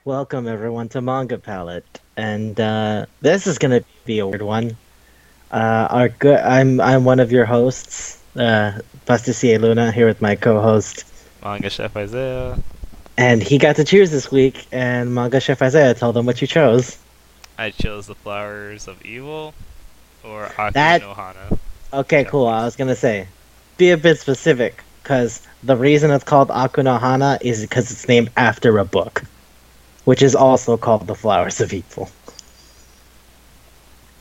Welcome everyone to Manga Palate, and this is gonna be a weird one. I'm one of your hosts, Pasticie Luna, here with my co-host, Manga Chef Isaiah. and he got to choose this week. And Manga Chef Isaiah, tell them what you chose. I chose the Flowers of Evil, or Aku That no Hana. okay, cool. I was gonna say, be a bit specific, because the reason it's called Aku no Hana is because it's named after a book, which is also called The Flowers of Evil.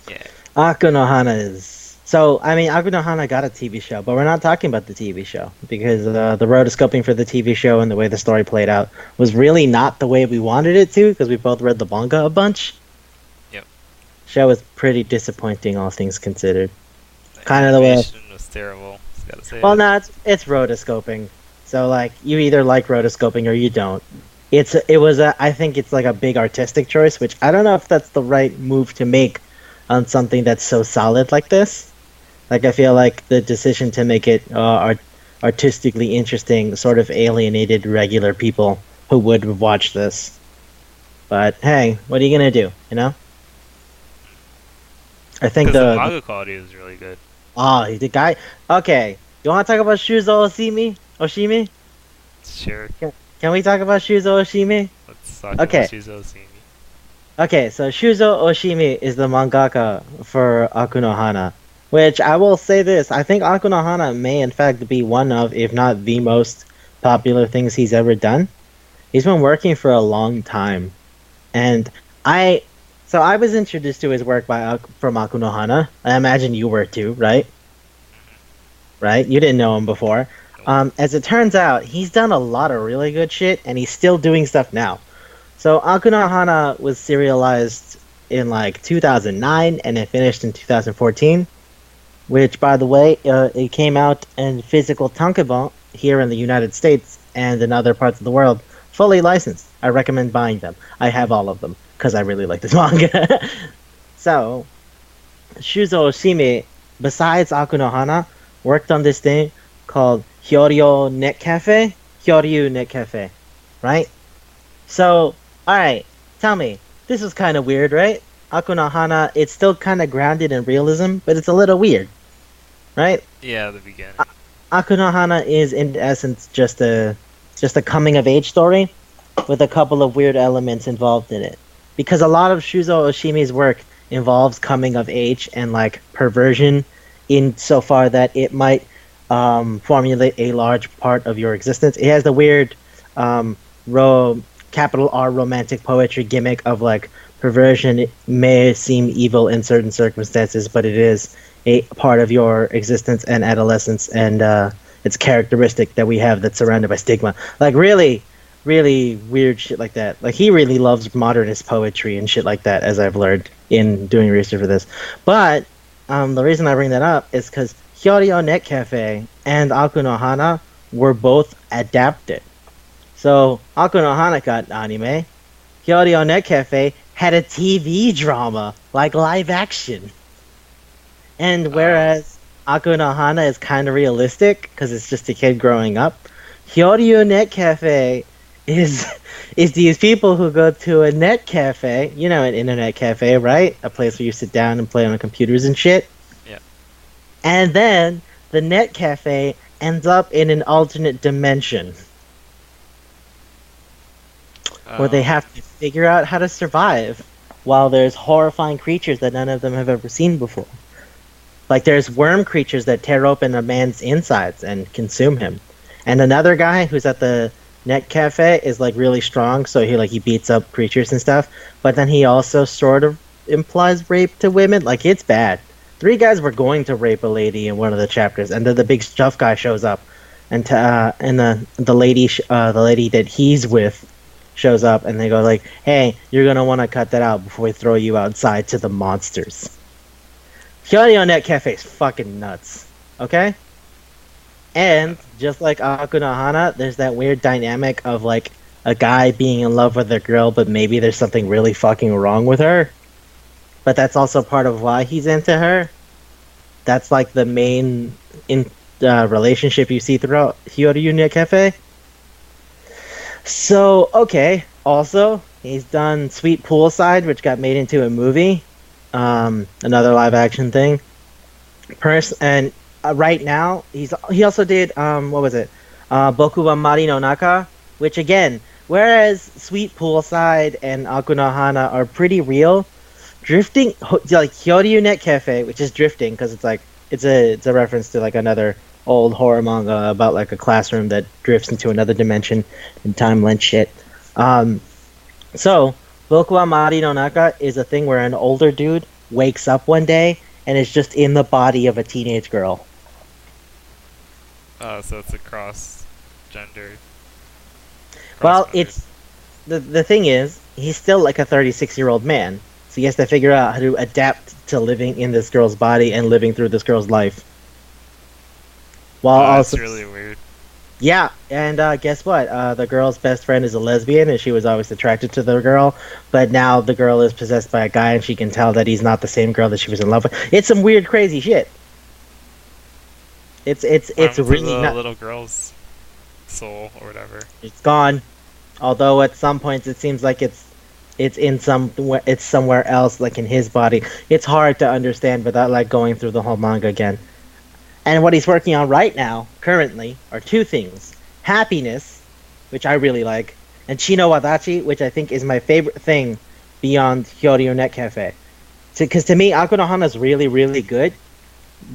Yeah. Aku no Hana is so. I mean, Aku no Hana got a TV show, but we're not talking about the TV show because the rotoscoping for the TV show and the way the story played out was really not the way we wanted it to. Because we both read the manga a bunch. Yep. Show was pretty disappointing, all things considered. The Kind of the way. animation was terrible. Just gotta say Well, it. no, it's rotoscoping. So like, you either like rotoscoping or you don't. I think it's like a big artistic choice, which I don't know if that's the right move to make on something that's so solid like this. Like, I feel like the decision to make it artistically interesting sort of alienated regular people who would watch this. But hey, what are you gonna do? You know? I think Because the manga quality is really good. the guy. Okay, you want to talk about Shuzo Oshimi? Oshimi? Sure. Can we talk about Shuzo Oshimi? Let's talk Okay. about Shizuo Simi. Okay, so Shuzo Oshimi is the mangaka for Aku no Hana, which I will say this, I think Aku no Hana may in fact be one of, if not the most popular things he's ever done. He's been working for a long time, and I was introduced to his work from Aku no Hana. I imagine you were too, right? Right? You didn't know him before. As it turns out, he's done a lot of really good shit, and he's still doing stuff now. So Aku no Hana was serialized in like 2009, and it finished in 2014. Which, by the way, it came out in physical tankobon here in the United States and in other parts of the world, fully licensed. I recommend buying them. I have all of them because I really like this manga. So, Shuzo Oshimi, besides Aku no Hana, worked on this thing called Hyoryo Net Cafe. Hyoryu Net Cafe, right? So, alright, tell me, this was kind of weird, right? Aku no Hana, it's still kind of grounded in realism, but it's a little weird, right? Yeah, the beginning. Aku no Hana is, in essence, just a coming of age story with a couple of weird elements involved in it. Because a lot of Shuzo Oshimi's work involves coming of age and like perversion, insofar that it might formulate a large part of your existence. It has the weird capital R romantic poetry gimmick of like perversion. It may seem evil in certain circumstances, but it is a part of your existence and adolescence, and it's characteristic that we have that's surrounded by stigma. Like really, really weird shit like that. Like he really loves modernist poetry and shit like that, as I've learned in doing research for this. But the reason I bring that up is because Hyoryo Net Cafe and Aku no Hana were both adapted. So Aku no Hana got anime. Hyoryo Net Cafe had a TV drama, like live action. And whereas Aku no Hana is kind of realistic because it's just a kid growing up, Hyoryo Net Cafe is these people who go to a net cafe, you know, an internet cafe, right? A place where you sit down and play on computers and shit. Yeah. And then the net cafe ends up in an alternate dimension where they have to figure out how to survive. while there's horrifying creatures that none of them have ever seen before. Like there's worm creatures that tear open a man's insides and consume him. And another guy who's at the net cafe is like really strong, so he beats up creatures and stuff. But then he also sort of implies rape to women. Like it's bad. 3 guys were going to rape a lady in one of the chapters, and then the big stuff guy shows up, and the lady that he's with shows up, and they go like, "Hey, you're gonna want to cut that out before we throw you outside to the monsters." Hyorio Net Cafe is fucking nuts. Okay? And just like Aku no Hana, there's that weird dynamic of like a guy being in love with a girl, but maybe there's something really fucking wrong with her. But that's also part of why he's into her. That's like the main relationship you see throughout Hyorio Net Cafe. So, okay. Also, he's done Sweet Poolside, which got made into a movie. Another live action thing. And right now, he also did, what was it? Boku wa Mari no Naka, which again, whereas Sweet Poolside and Aku no Hana are pretty real, drifting, like Hyorio Net Cafe, which is drifting, because it's a reference to like another old horror manga about like a classroom that drifts into another dimension and time-length shit. So, Boku wa Mari no Naka is a thing where an older dude wakes up one day and is just in the body of a teenage girl. Oh, so it's a gender. Well, it's the thing is, he's still like a 36-year-old man, so he has to figure out how to adapt to living in this girl's body and living through this girl's life. While also, that's really weird. Yeah, and guess what? The girl's best friend is a lesbian, and she was always attracted to the girl, but now the girl is possessed by a guy, and she can tell that he's not the same girl that she was in love with. It's some weird, crazy shit. It's really the not. Little girl's soul or whatever. It's gone. Although at some points it seems like it's somewhere else, like in his body. It's hard to understand without like going through the whole manga again. And what he's working on right now, currently, are 2 things. Happiness, which I really like, and Chino Wadachi, which I think is my favorite thing beyond Hyorio Net Cafe. Because to me, Aku no Hana is really, really good.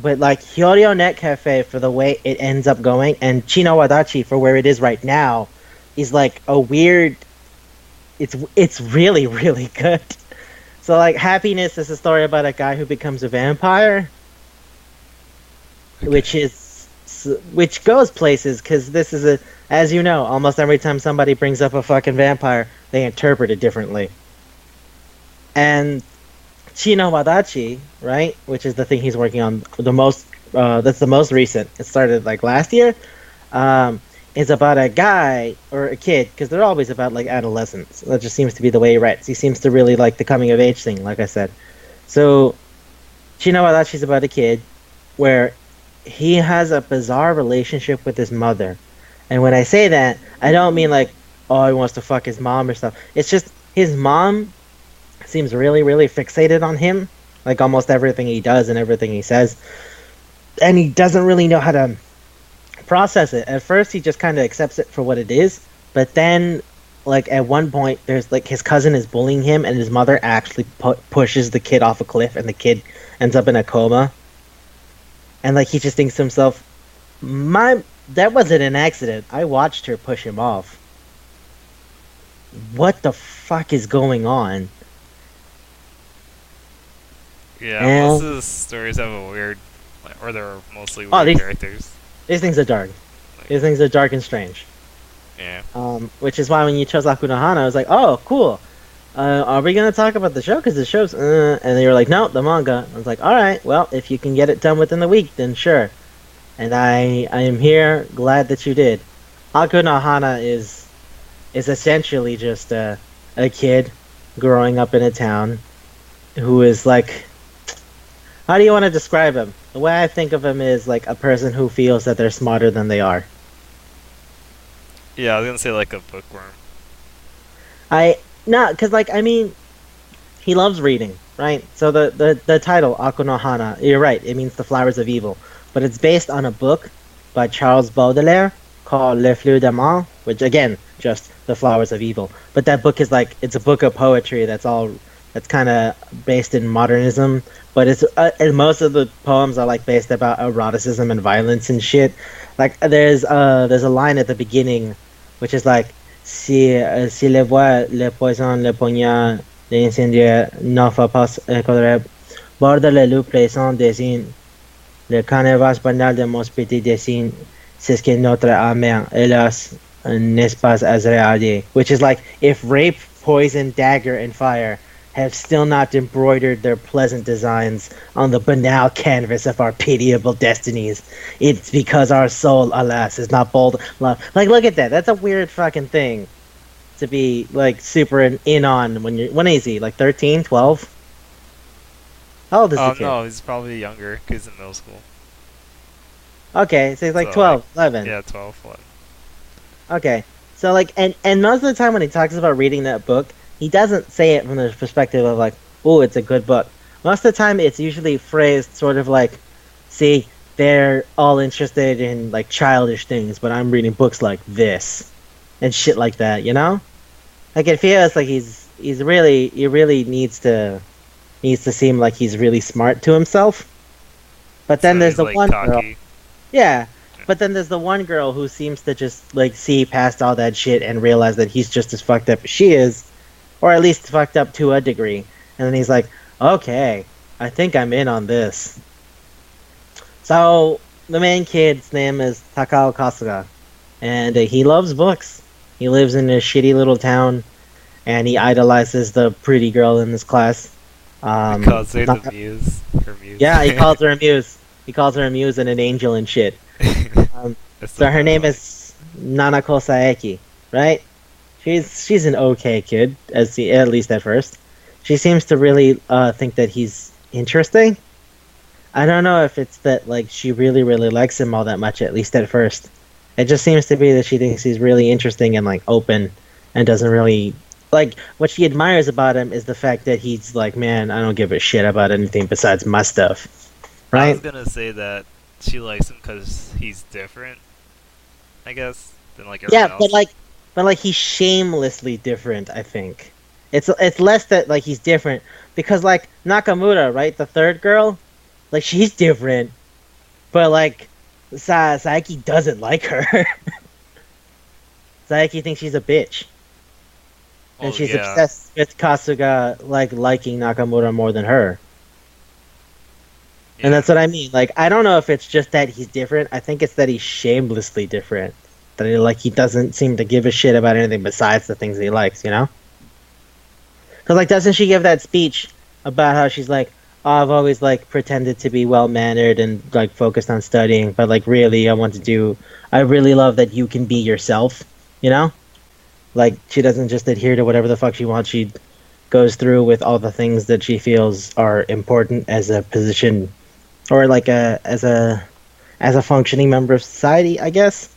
But like Hyorio Net Cafe, for the way it ends up going, and Chino Wadachi, for where it is right now, is like a weird... It's really, really good. So like, Happiness is a story about a guy who becomes a vampire. Okay. Which goes places, because this is as you know, almost every time somebody brings up a fucking vampire, they interpret it differently. And Chino Wadachi, right, which is the thing he's working on the most, that's the most recent, it started like last year, is about a guy, or a kid, because they're always about like adolescence. That just seems to be the way he writes. He seems to really like the coming of age thing, like I said. So, Chino Wadachi's about a kid where he has a bizarre relationship with his mother. And when I say that, I don't mean like, oh, he wants to fuck his mom or stuff. It's just his mom seems really, really fixated on him. Like almost everything he does and everything he says. And he doesn't really know how to process it. At first, he just kind of accepts it for what it is. But then, like at one point, there's like his cousin is bullying him and his mother actually pushes the kid off a cliff and the kid ends up in a coma. And like he just thinks to himself, that wasn't an accident. I watched her push him off. What the fuck is going on? Yeah, most of the stories have a weird, or they're mostly weird characters. These things are dark. These things are dark and strange. Yeah. Which is why when you chose Aku no Hana, I was like, oh, cool. Are we gonna talk about the show? Because the show's, and they were like, no, the manga. I was like, all right, well, if you can get it done within the week, then sure. And I am here, glad that you did. Aku no Hana is essentially just a kid growing up in a town who is like, how do you want to describe him? The way I think of him is like a person who feels that they're smarter than they are. Yeah, I was gonna say like a bookworm. No, because, like, I mean, he loves reading, right? So the title, Aku no Hana, you're right, it means the flowers of evil. But it's based on a book by Charles Baudelaire called Les Fleurs d'Amour, which, again, just the flowers of evil. But that book is, like, it's a book of poetry that's all That's kind of based in modernism, but it's and most of the poems are like based about eroticism and violence and shit. Like there's a line at the beginning, which is like si le voix le poison le poignard l'incendiaire n'en fait pas éclairer borde le loup plaisant désigne le carnivore banal de mon petit dessin c'est ce que notre amère hélas n'est pas azréalier, which is like if rape, poison, dagger, and fire have still not embroidered their pleasant designs on the banal canvas of our pitiable destinies. It's because our soul, alas, is not bold love. Like, look at that. That's a weird fucking thing to be, like, super in on when you're... When is he? Like, 13, 12? How old is the kid? No, he's probably younger, because he's in middle school. Okay, so he's like 12, 11. Yeah, 12, 11. Okay. So, like, and most of the time when he talks about reading that book, he doesn't say it from the perspective of like, oh, it's a good book. Most of the time, it's usually phrased sort of like, see, they're all interested in like childish things, but I'm reading books like this and shit like that, you know? Like it feels like he really needs to seem like he's really smart to himself. But then there's the like one cocky girl. Yeah. But then there's the one girl who seems to just like see past all that shit and realize that he's just as fucked up as she is. Or at least fucked up to a degree. And then he's like, okay, I think I'm in on this. So, the main kid's name is Takao Kasuga. And he loves books. He lives in a shitty little town. And he idolizes the pretty girl in his class. He calls her the muse. Her muse. Yeah, he calls her a muse. He calls her a muse and an angel and shit. So her name is Nanako Saeki, right? She's an okay kid, at least at first. She seems to really think that he's interesting. I don't know if it's that like she really likes him all that much, at least at first. It just seems to be that she thinks he's really interesting and like open, and doesn't really like what she admires about him is the fact that he's like, man, I don't give a shit about anything besides my stuff. Right? I was gonna say that she likes him because he's different, I guess, than like everyone else. But like he's shamelessly different, I think. It's less that like he's different because like Nakamura, right, the third girl, like she's different, but like Saeki doesn't like her. Saeki thinks she's a bitch, and she's obsessed with Kasuga like liking Nakamura more than her. Yeah. And that's what I mean. Like I don't know if it's just that he's different. I think it's that he's shamelessly different. That he doesn't seem to give a shit about anything besides the things he likes, you know? Because, like, doesn't she give that speech about how she's like, oh, I've always, like, pretended to be well-mannered and, like, focused on studying, but, like, really, I really love that you can be yourself, you know? Like, she doesn't just adhere to whatever the fuck she wants. She goes through with all the things that she feels are important as a position, or, like, as a functioning member of society, I guess.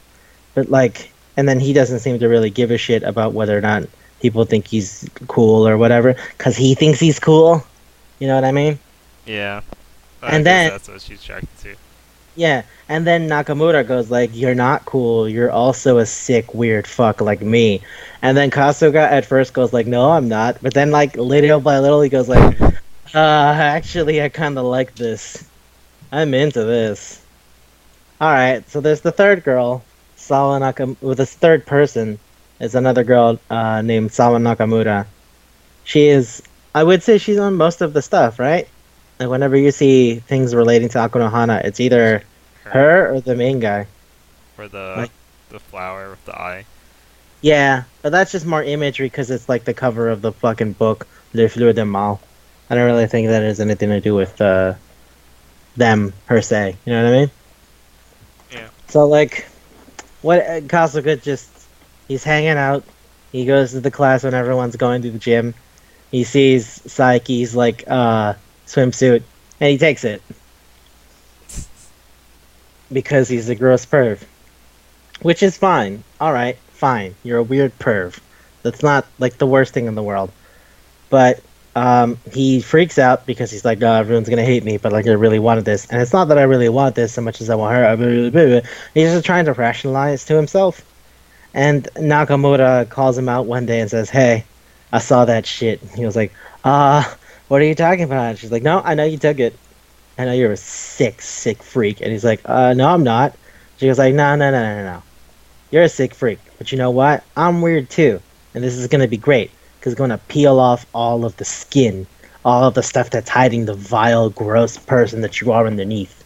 But like, and then he doesn't seem to really give a shit about whether or not people think he's cool or whatever, because he thinks he's cool. You know what I mean? Yeah. And then that's what she's attracted to. Yeah, and then Nakamura goes like, "You're not cool. You're also a sick, weird fuck like me." And then Kasuga at first goes like, "No, I'm not." But then like little by little he goes like, actually, I kind of like this. I'm into this." All right, so there's the third girl. Sawa Nakamura, with this third person is another girl named Sawa Nakamura. She is, I would say she's on most of the stuff, right? Like whenever you see things relating to Akuno Hana, it's either her or the main guy. Or the flower with the eye. Yeah, but that's just more imagery because it's like the cover of the fucking book, Le Fleur de Mal. I don't really think that has anything to do with them per se. You know what I mean? Yeah. So like, what Kasuga he's hanging out. He goes to the class when everyone's going to the gym. He sees Saeki's like swimsuit, and he takes it because he's a gross perv, which is fine. All right, fine. You're a weird perv. That's not like the worst thing in the world. But he freaks out because he's like, "Oh, everyone's gonna hate me," but like I really wanted this, and it's not that I really want this so much as I want her. He's just trying to rationalize to himself. And Nakamura calls him out one day and says, "Hey, I saw that shit. He was like, what are you talking about? And she's like, no, I know you took it. I know you're a sick, sick freak. And he's like, no, I'm not. She was like, no, no, no, no, no. You're a sick freak. But you know what? I'm weird too. And this is going to be great because it's going to peel off all of the skin, all of the stuff that's hiding the vile, gross person that you are underneath.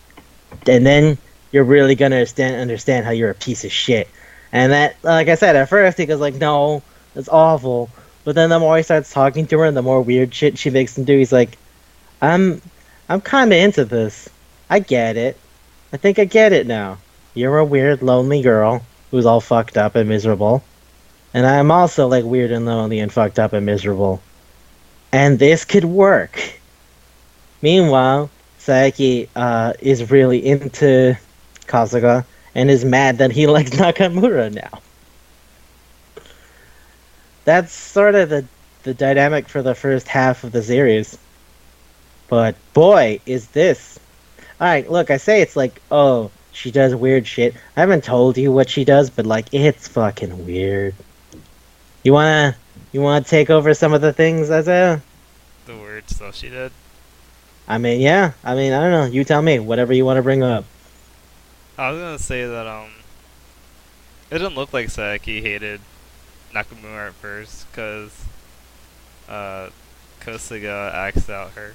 And then you're really going to understand how you're a piece of shit. And that, like I said, at first he goes like, no, it's awful. But then the more he starts talking to her and the more weird shit she makes him do, he's like, I'm I'm kind of into this. I get it. I think I get it now. You're a weird, lonely girl who's all fucked up and miserable. And I'm also like weird and lonely and fucked up and miserable. And this could work. Meanwhile, Saeki is really into Kasuga and is mad that he likes Nakamura now. That's sort of the dynamic for the first half of the series. But boy, is this. Alright, look, I say it's like, oh, she does weird shit. I haven't told you what she does, but like, it's fucking weird. You wanna take over some of the things, Isaiah? The weird stuff she did. I mean, yeah. I mean, I don't know. You tell me. Whatever you want to bring up. I was gonna say that it didn't look like Saeki hated Nakamura at first, cause uh, Kosuga axed out her,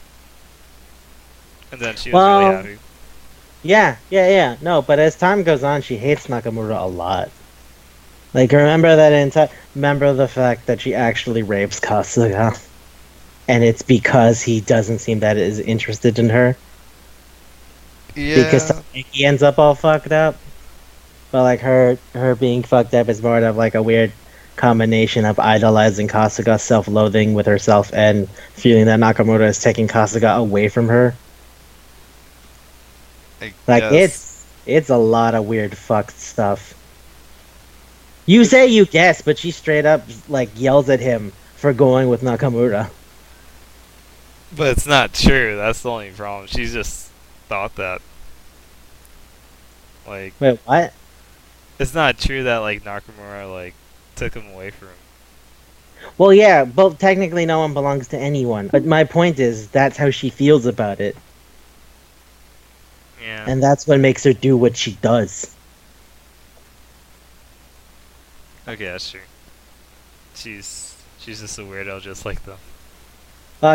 and then she was really happy. Yeah. No, but as time goes on, she hates Nakamura a lot. Like, remember the fact that she actually rapes Kasuga, and it's because he doesn't seem that as interested in her. Because he ends up all fucked up. But like her being fucked up is more of like a weird combination of idolizing Kasuga, self-loathing with herself, and feeling that Nakamura is taking Kasuga away from her. Like it's a lot of weird fucked stuff. You say you guess, but she straight up like yells at him for going with Nakamura. But it's not true. That's the only problem. She just thought that. Like, wait, what? It's not true that like Nakamura like took him away from him. Well, yeah, but technically no one belongs to anyone. But my point is, that's how she feels about it. Yeah. And that's what makes her do what she does. Okay, that's true. She's just a weirdo, just like them.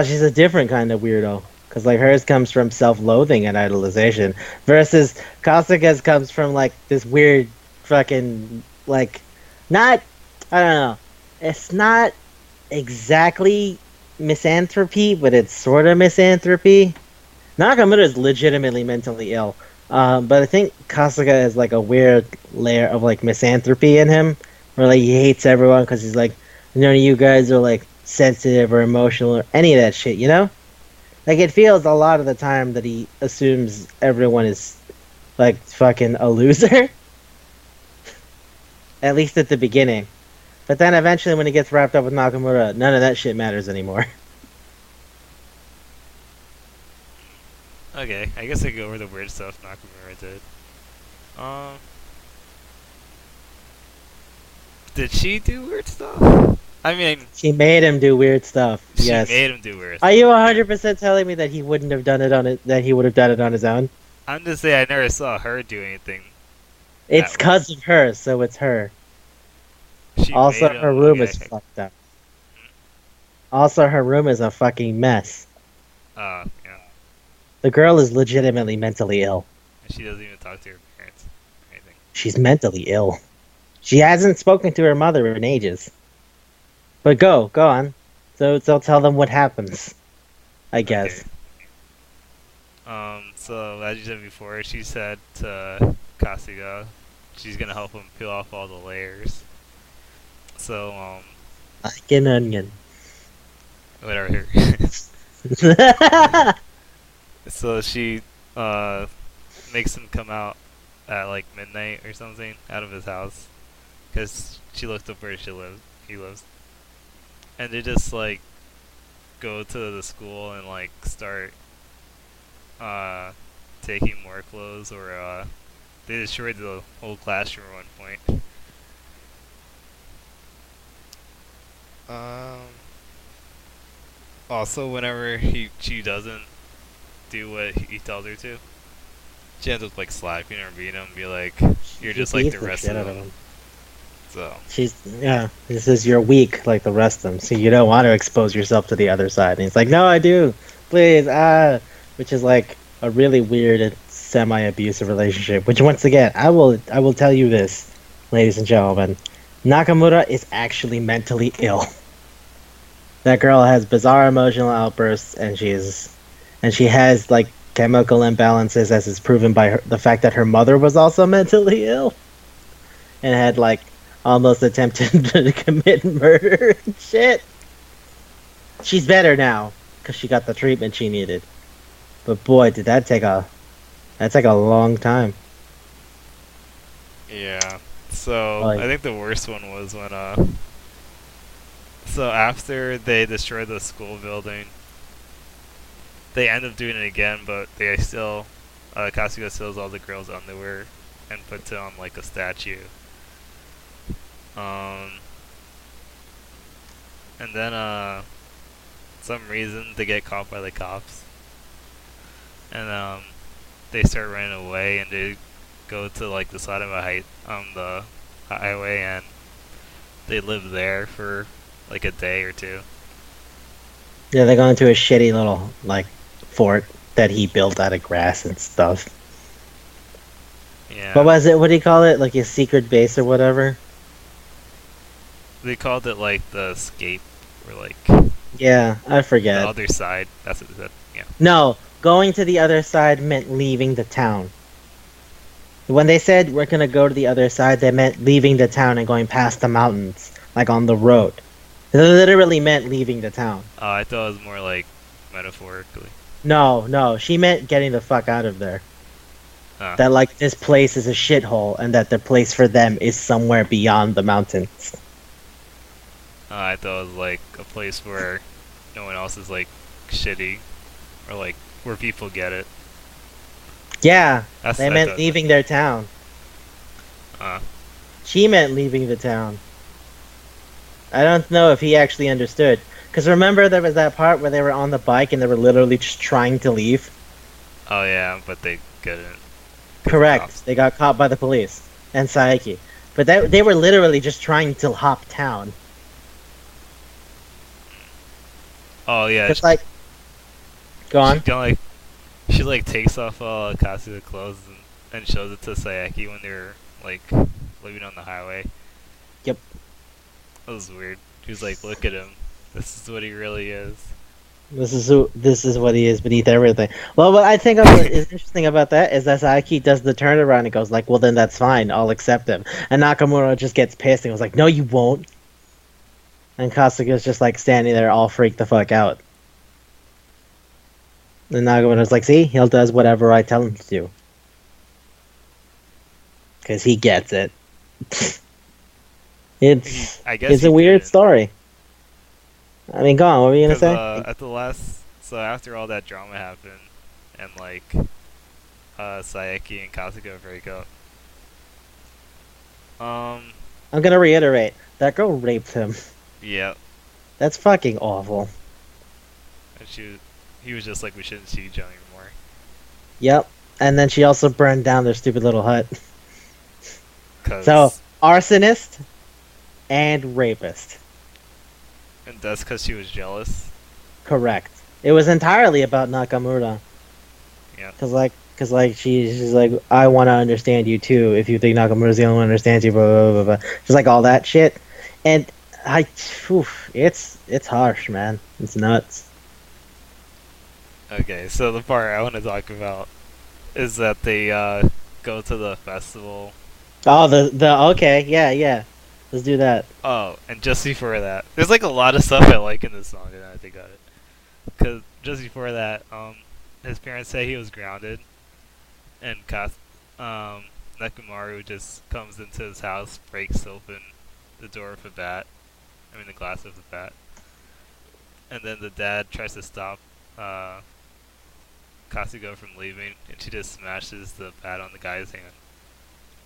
She's a different kind of weirdo. Because, like, hers comes from self-loathing and idolization. Versus Kasuga's comes from, like, this weird fucking, like, not, I don't know. It's not exactly misanthropy, but it's sort of misanthropy. Nakamura is legitimately mentally ill. But I think Kasuga is, like, a weird layer of, like, misanthropy in him. Where, like, he hates everyone because he's like, none of you guys are, like, sensitive or emotional or any of that shit, you know? Like, it feels a lot of the time that he assumes everyone is, like, fucking a loser. At least at the beginning. But then eventually when he gets wrapped up with Nakamura, none of that shit matters anymore. Okay, I guess I go over the weird stuff Nakamura did. Did she do weird stuff? I mean, she made him do weird stuff. Yes. She made him do weird stuff. Are you 100% telling me that he wouldn't have done it that he would have done it on his own? I'm just saying I never saw her do anything. It's because of her, so it's her. Also, her room is fucked up. Also, her room is a fucking mess. Yeah. The girl is legitimately mentally ill. And she doesn't even talk to her parents or anything. She's mentally ill. She hasn't spoken to her mother in ages. But go on. So tell them what happens. I guess. Okay. So as you said before, she said to Kasuga, she's gonna help him peel off all the layers. So like an onion. Whatever. So she makes him come out at like midnight or something out of his house because she looked up where he lives, and they just like go to the school and like start taking more clothes, or they destroyed the whole classroom at one point. Also, whenever she doesn't do what he tells her to, she ends up like slapping or beating him, and be like, "You're She just like beats the the rest of shit out of them." him. So Yeah, this is you're weak like the rest of them, so you don't want to expose yourself to the other side. And he's like, no, I do, please, which is like a really weird and semi-abusive relationship. Which once again, I will tell you this, ladies and gentlemen, Nakamura is actually mentally ill. That girl has bizarre emotional outbursts, and she has like chemical imbalances, as is proven by the fact that her mother was also mentally ill and had like almost attempted to commit murder and shit. She's better now because she got the treatment she needed. But boy, did that take a long time. yeah. So I Like, think the worst one was when so after they destroy the school building, they end up doing it again, but they still Kasuga steals all the girls' underwear and puts it on like a statue. Um, and then some reason they get caught by the cops, and they start running away, and they go to like the side of a height on the highway, and they live there for like a day or two. yeah, they go into a shitty little like fort that he built out of grass and stuff. What Yeah, was it? What do you call it? Like a secret base or whatever? they called it like the escape, or like Yeah, I the forget. other side. That's what it said. Yeah. No, going to the other side meant leaving the town. When they said we're gonna go to the other side, they meant leaving the town and going past the mountains, like on the road. It literally meant leaving the town. I thought it was more like metaphorically. No, no, she meant getting the fuck out of there. Uh, That like this place is a shithole, and that the place for them is somewhere beyond the mountains. I thought it was like a place where no one else is like shitty, or like where people get it. Yeah, That's they I meant thought. leaving their town. Uh, She meant leaving the town. I don't know if he actually understood. Because remember, there was that part where they were on the bike and they were literally just trying to leave? oh yeah, but they couldn't. 'Cause the cops. Correct. They got caught by the police and Saeki. But they were literally just trying to hop town. Oh yeah, Just like, go she on. kind of like she like takes off Kasuga's clothes and shows it to Sayaki when they're like living on the highway. Yep. That was weird. She was like, "Look at him. This is what he really is." This is what he is beneath everything. Well, what I think is interesting about that is that Saeki does the turnaround and goes like, "Well, then that's fine. I'll accept him." And Nakamura just gets pissed and was like, "No, you won't." And Kasuga's just like standing there, all freaked the fuck out. And Nakamura's like, "See, he'll does whatever I tell him to do, because he gets it." I guess It's he a weird didn't. story. I mean, go on. What were you gonna Because say? at the last, so after all that drama happened, and like Sayaki and Kasuga break up. Um, I'm gonna reiterate. That girl raped him. yeah, That's fucking awful. and he was just like, we shouldn't see each other anymore. Yep. And then she also burned down their stupid little hut. So, Cause, arsonist and rapist. and that's because she was jealous. Correct. It was entirely about Nakamura. Yeah. Cause like she's like, I want to understand you too. If you think Nakamura's the only one who understands you, blah blah blah blah. Just like all that shit, and it's harsh, man. It's nuts. Okay, so the part I want to talk about is that they go to the festival. Oh, the okay, yeah, yeah. Let's do that. Oh, and just before that, there's like a lot of stuff I like in this song, and I think of it. Cause just before that, his parents say he was grounded, and Nekomaru just comes into his house, breaks open the door with a bat. I mean the glass with a bat. And then the dad tries to stop Kasuga from leaving, and she just smashes the bat on the guy's hand.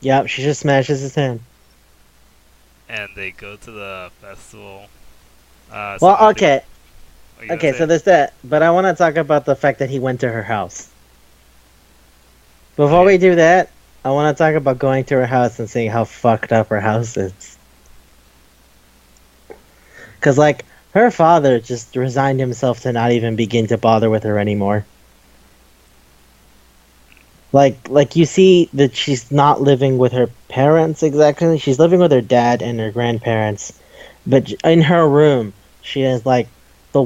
Yep, she just smashes his hand. And they go to the festival. Well, okay. What you gonna Okay, so say? there's that. But I want to talk about the fact that he went to her house. Oh Before yeah. we do that, I want to talk about going to her house and seeing how fucked up her house is. Cause like her father just resigned himself to not even begin to bother with her anymore. Like you see that she's not living with her parents exactly. She's living with her dad and her grandparents. But in her room, she has like the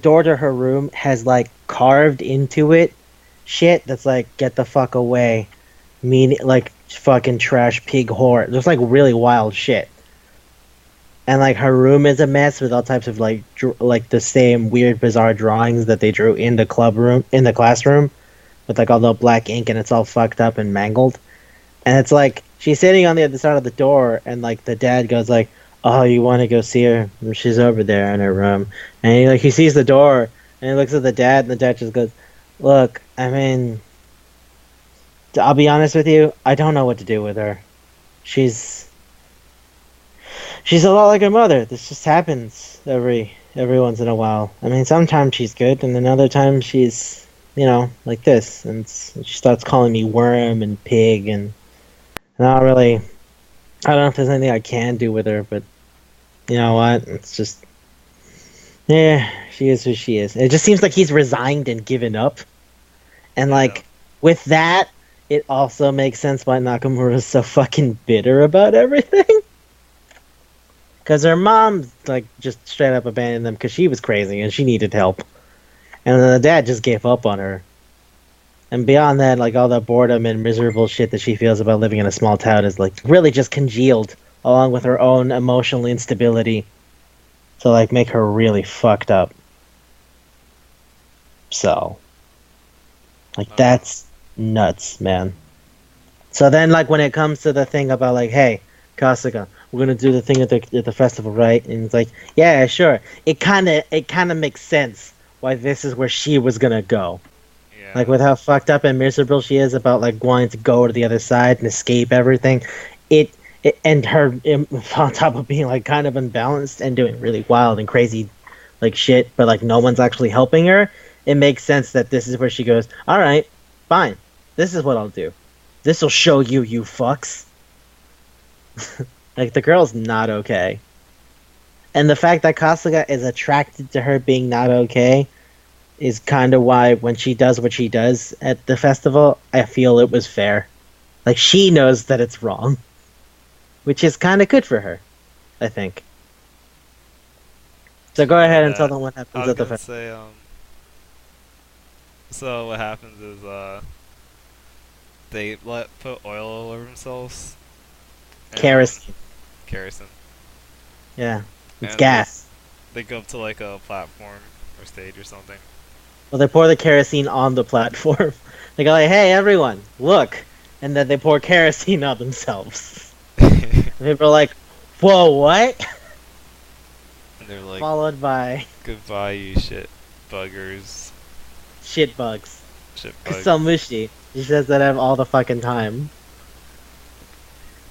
door to her room has like carved into it shit that's like get the fuck away, mean like fucking trash pig whore. There's like really wild shit. And like her room is a mess with all types of like like the same weird bizarre drawings that they drew in the club room in the classroom with like all the black ink and it's all fucked up and mangled. And it's like she's sitting on the other side of the door and like the dad goes like, "Oh, you want to go see her? She's over there in her room." And he sees the door and he looks at the dad and the dad just goes, "Look, I mean, I'll be honest with you, I don't know what to do with her. She's she's a lot like her mother. This just happens every once in a while. I mean, sometimes she's good, and then other times she's like this, and she starts calling me worm and pig, and not really. I don't know if there's anything I can do with her, but you know what? It's just yeah, she is who she is. It just seems like he's resigned and given up, and Yeah. like with that, it also makes sense why Nakamura is so fucking bitter about everything. Because her mom, like, just straight up abandoned them because she was crazy and she needed help. And then the dad just gave up on her. And beyond that, like, all the boredom and miserable shit that she feels about living in a small town is, like, really just congealed along with her own emotional instability to, like, make her really fucked up. So, like, Uh, that's nuts, man. So then, like, when it comes to the thing about, like, hey, Kasuga, we're gonna do the thing at the festival, right? And it's like, yeah, sure. It kind of makes sense why this is where she was gonna go. Like yeah. with how fucked up and miserable she is about like wanting to go to the other side and escape everything. It, and her on top of being like kind of unbalanced and doing really wild and crazy like shit, but like no one's actually helping her. It makes sense that this is where she goes. All right, fine. This is what I'll do. This will show you, you fucks. Like the girl's not okay. And the fact that Kasuga is attracted to her being not okay is kind of why when she does what she does at the festival, I feel it was fair. Like she knows that it's wrong, which is kind of good for her, I think. So go ahead and tell Yeah. them what I happens was at the gonna festival. say, so what happens is, they put oil all over themselves and, Kerosene. kerosene. Yeah, it's And gas. they go up to like a platform or stage or something. Well, they pour the kerosene on the platform. They go like, "Hey, everyone, look!" And then they pour kerosene on themselves. And And people are like, "Whoa, what?" they're like, Followed by goodbye, you shit buggers. shit bugs. Shit bug. Kusamushi. She says that I have all the fucking time.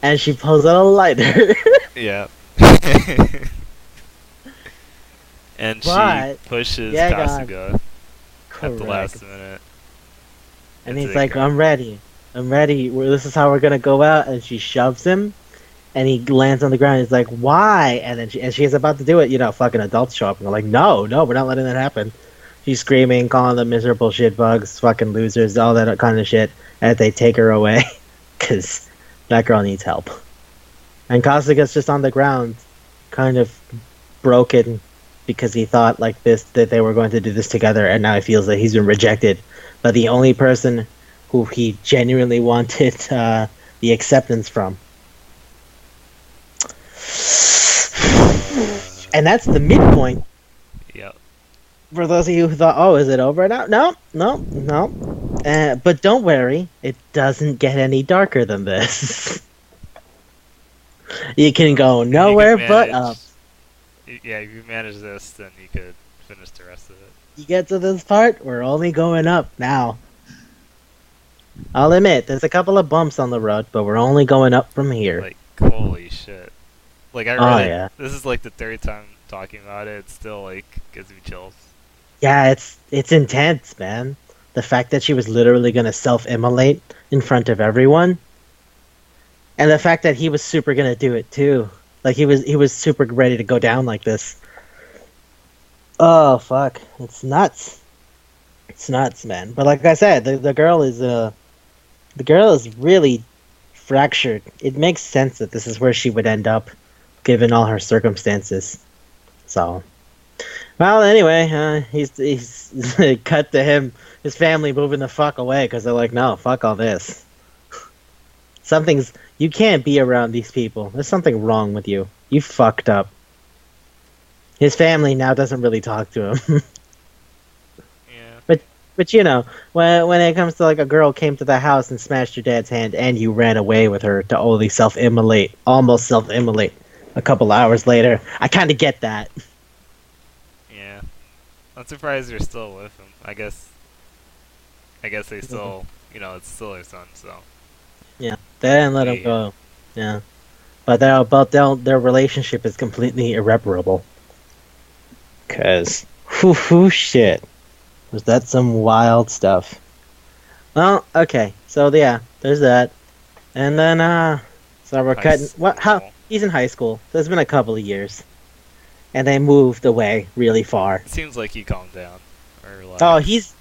And she pulls out a lighter. Yeah. And she But, pushes yeah, God. Kasuga at the Correct. last minute And into he's the like, crowd. I'm ready. I'm ready. This is how we're gonna go out. And she shoves him. And he lands on the ground. He's like, why? And then she's about to do it. Fucking adults show up. And they're like, no, no, we're not letting that happen. She's screaming, calling them miserable shit bugs, fucking losers, all that kind of shit. And they take her away. Because that girl needs help. And Kasuga's just on the ground, kind of broken because he thought like this that they were going to do this together, and now he feels that he's been rejected. But the only person who he genuinely wanted the acceptance from, Uh, and that's the midpoint. yep. For those of you who thought, "Oh, is it over now?" No, no, no. But don't worry, it doesn't get any darker than this. You can go If you could nowhere but up. manage, yeah, if you manage this, then you could finish the rest of it. You get to this part, we're only going up now. I'll admit, there's a couple of bumps on the road, but we're only going up from here. Like, holy shit. Like, I Oh read it. yeah. This is like the third time talking about it, it still like gives me chills. Yeah, it's intense, man. The fact that she was literally gonna self-immolate in front of everyone, and the fact that he was super gonna do it too. Like he was super ready to go down like this. Oh fuck, it's nuts. It's nuts, man. But like I said, the girl is really fractured. It makes sense that this is where she would end up, given all her circumstances. So, well, anyway, he's cut to him, his family moving the fuck away because they're like, no, fuck all this. Something's you can't be around these people. There's something wrong with you. You fucked up. His family now doesn't really talk to him. Yeah. But you know, when it comes to like a girl came to the house and smashed your dad's hand and you ran away with her to only almost self-immolate a couple hours later, I kind of get that. Yeah. I'm surprised they're still with him. I guess they still, it's still their son, so. Yeah, they didn't let him Yeah. go. Yeah, but their relationship is completely irreparable. Cause, whoo shit, was that some wild stuff? Well, okay, so yeah, there's that, and then so we're High cutting. What? How? school. He's in high school. So it's been a couple of years, and they moved away really far. It seems like he calmed down. Or Oh, relaxed.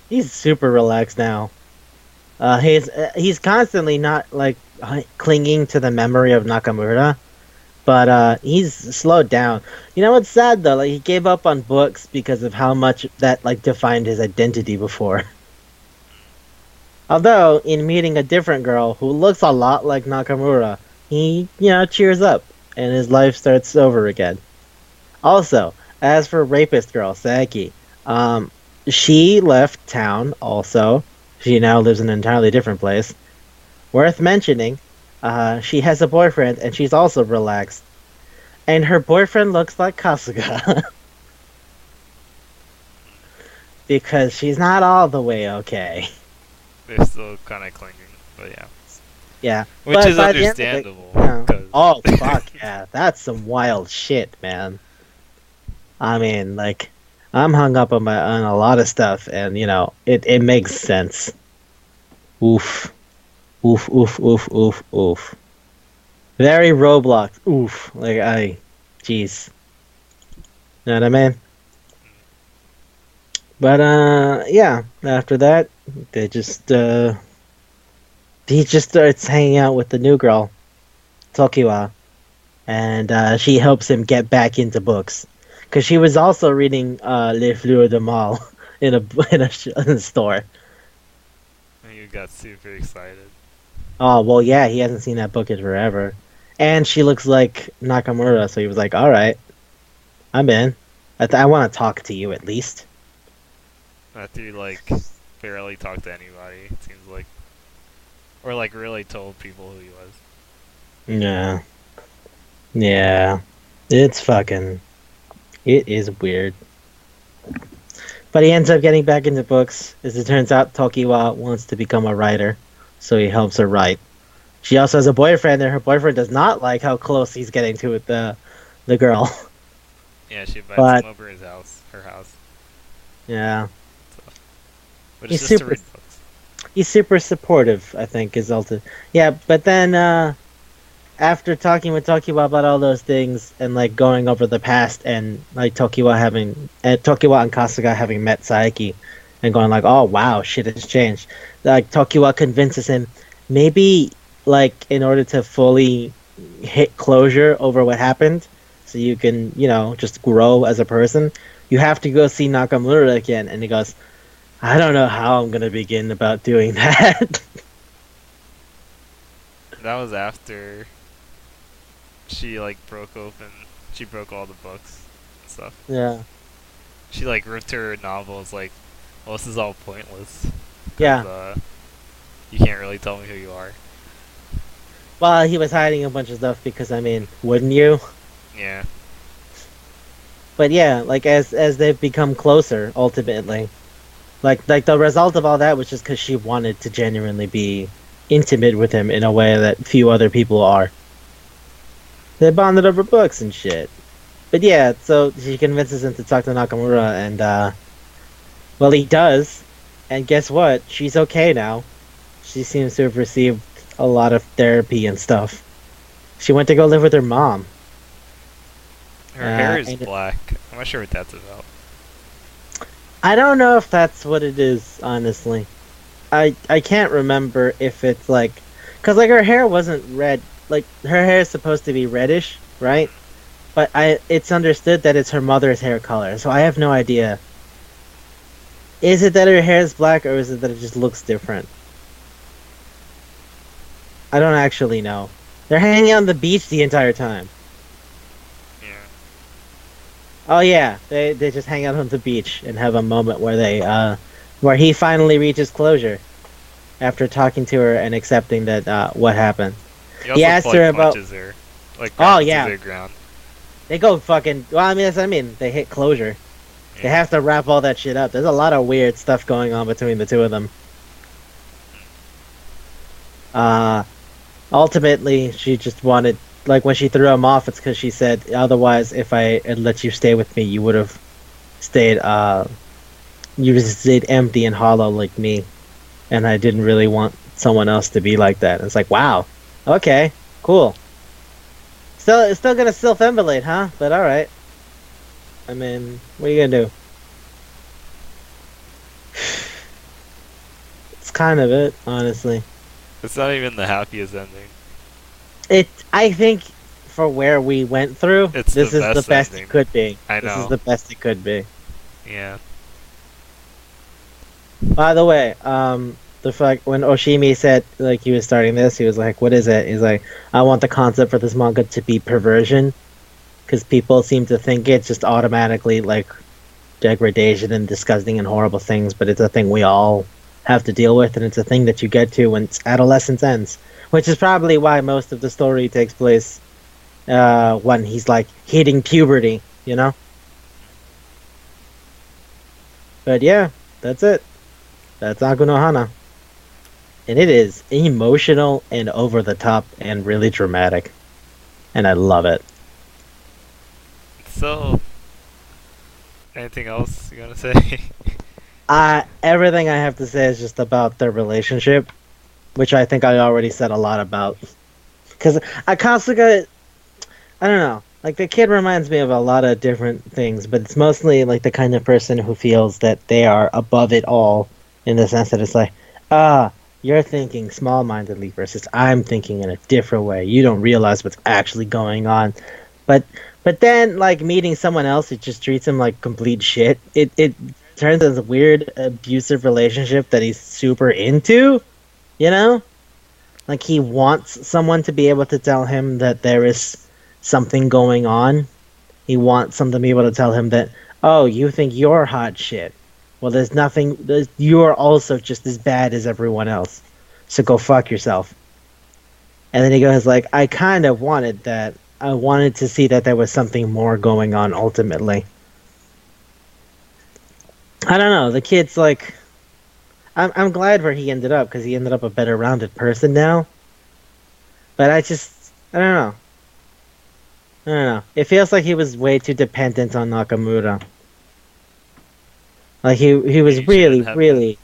he's super relaxed now. He's constantly not like clinging to the memory of Nakamura, but he's slowed down. You know what's sad though? Like he gave up on books because of how much that like defined his identity before. Although in meeting a different girl who looks a lot like Nakamura, he cheers up and his life starts over again. Also, as for rapist girl Saki, she left town. Also, she now lives in an entirely different place. Worth mentioning, she has a boyfriend and she's also relaxed. And her boyfriend looks like Kasuga. Because she's not all the way okay. They're still kind of clinging, but yeah. Yeah. Which but is by the end of it, understandable. yeah. 'Cause Oh, fuck yeah. That's some wild shit, man. I mean, like, I'm hung up on a lot of stuff, and, it makes sense. Oof. Oof, oof, oof, oof, oof. Very Roblox. Oof. Jeez. You know what I mean? But yeah. After that, they just he just starts hanging out with the new girl, Tokiwa, and she helps him get back into books because she was also reading Les Fleurs de Mal in a store. you got super excited. Oh well, yeah, he hasn't seen that book in forever, and she looks like Nakamura, so he was like, "All right, I'm in. I want to talk to you at least." After you like barely talked to anybody, it seems like, or like really told people who he was. Yeah, yeah, it is weird. But he ends up getting back into books. As it turns out, Tokiwa wants to become a writer, so he helps her write. She also has a boyfriend, and her boyfriend does not like how close he's getting to the girl. Yeah, she invites But him over her house, yeah, but he's it's just to super read books. he's super supportive. I think is ultimate. Yeah, but then after talking with Tokiwa about all those things and like going over the past and like Tokiwa and Kasuga having met Saiki and going like, oh wow, shit has changed. Like Tokiwa convinces him maybe like in order to fully hit closure over what happened, so you can just grow as a person, you have to go see Nakamura again. And he goes, I don't know how I'm gonna begin about doing that. That was after she like broke open. She broke all the books and stuff. Yeah. She like ripped her novels. Like, well, this is all pointless. 'Cause, Yeah. You can't really tell me who you are. Well, he was hiding a bunch of stuff because I mean, wouldn't you? Yeah. But yeah, like as they've become closer, ultimately, like the result of all that was just because she wanted to genuinely be intimate with him in a way that few other people are. They bonded over books and shit. But yeah, so she convinces him to talk to Nakamura, and well, he does. And guess what? She's okay now. She seems to have received a lot of therapy and stuff. She went to go live with her mom. Her hair is And black. I'm not sure what that's about. I don't know if that's what it is, honestly. I can't remember if it's like, cause like her hair wasn't red. Like her hair is supposed to be reddish, right? But it's understood that it's her mother's hair color, so I have no idea. Is it that her hair is black, or is it that it just looks different? I don't actually know. They're hanging out on the beach the entire time. Yeah. Oh yeah, they just hang out on the beach and have a moment where where he finally reaches closure after talking to her and accepting that what happened. He He also asked like her about. punches her. Like Oh punches yeah, her to the ground. they go fucking. Well, I mean that's what I mean. They hit closure. They Yeah. have to wrap all that shit up. There's a lot of weird stuff going on between the two of them. Uh, Ultimately, she just wanted, like, when she threw him off, it's because she said, otherwise, if I had let you stay with me, you would have stayed, you just stayed empty and hollow like me. And I didn't really want someone else to be like that. And it's like, wow, okay, cool. It's still gonna self-emulate, huh? But alright. I mean, what are you gonna do? It's kind of it, honestly. It's not even the happiest ending. I think for where we went through, It's this the is the best best ending. it could be. I This is know. the best it could be. Yeah. By the way, the fact when Oshimi said like he was starting this, he was like, "What is it?" He's like, "I want the concept for this manga to be perversion, because people seem to think it's just automatically like degradation and disgusting and horrible things, but it's a thing we all have to deal with, and it's a thing that you get to when adolescence ends, which is probably why most of the story takes place when he's like hitting puberty, you know." But yeah, that's it. That's Aku no Hana. And it is emotional and over the top and really dramatic. And I love it. So, anything else you want to say? Everything I have to say is just about their relationship, which I think I already said a lot about. Because Akasuga, I don't know. Like, the kid reminds me of a lot of different things, but it's mostly like the kind of person who feels that they are above it all, in the sense that it's like, you're thinking small mindedly versus I'm thinking in a different way. You don't realize what's actually going on. But but then like meeting someone else it just treats him like complete shit. It turns into a weird abusive relationship that he's super into, you know? Like he wants someone to be able to tell him that there is something going on. He wants someone to be able to tell him that, oh, you think you're hot shit. Well, there's nothing. You're also just as bad as everyone else. So go fuck yourself. And then he goes like, I kind of wanted that. I wanted to see that there was something more going on ultimately. I don't know. The kid's like, I'm glad where he ended up because he ended up a better rounded person now. But I don't know. I don't know. It feels like he was way too dependent on Nakamura. Like he was You really shouldn't have been. really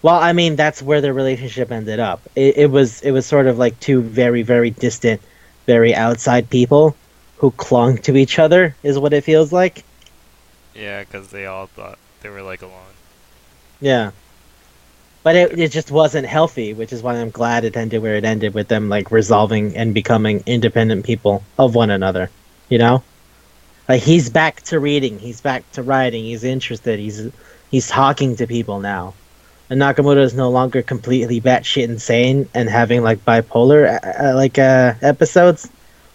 well. I mean, that's where their relationship ended up. It was sort of like two very very distant, very outside people who clung to each other. Is what it feels like. Yeah, because they all thought they were like alone. Yeah, but it just wasn't healthy, which is why I'm glad it ended where it ended with them like resolving and becoming independent people of one another. You know. Like he's back to reading, he's back to writing, he's interested, he's talking to people now. And Nakamura is no longer completely batshit insane and having like bipolar episodes.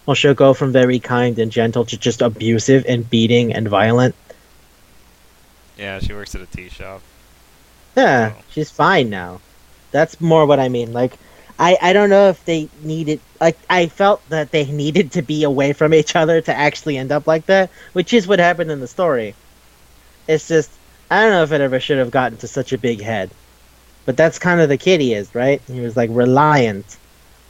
Well, she'll go from very kind and gentle to just abusive and beating and violent. Yeah, she works at a tea shop. Yeah, So she's fine now. That's more what I mean. Like, I don't know if they needed. Like, I felt that they needed to be away from each other to actually end up like that, which is what happened in the story. It's just, I don't know if it ever should have gotten to such a big head. But that's kind of the kid he is, right? He was, like, reliant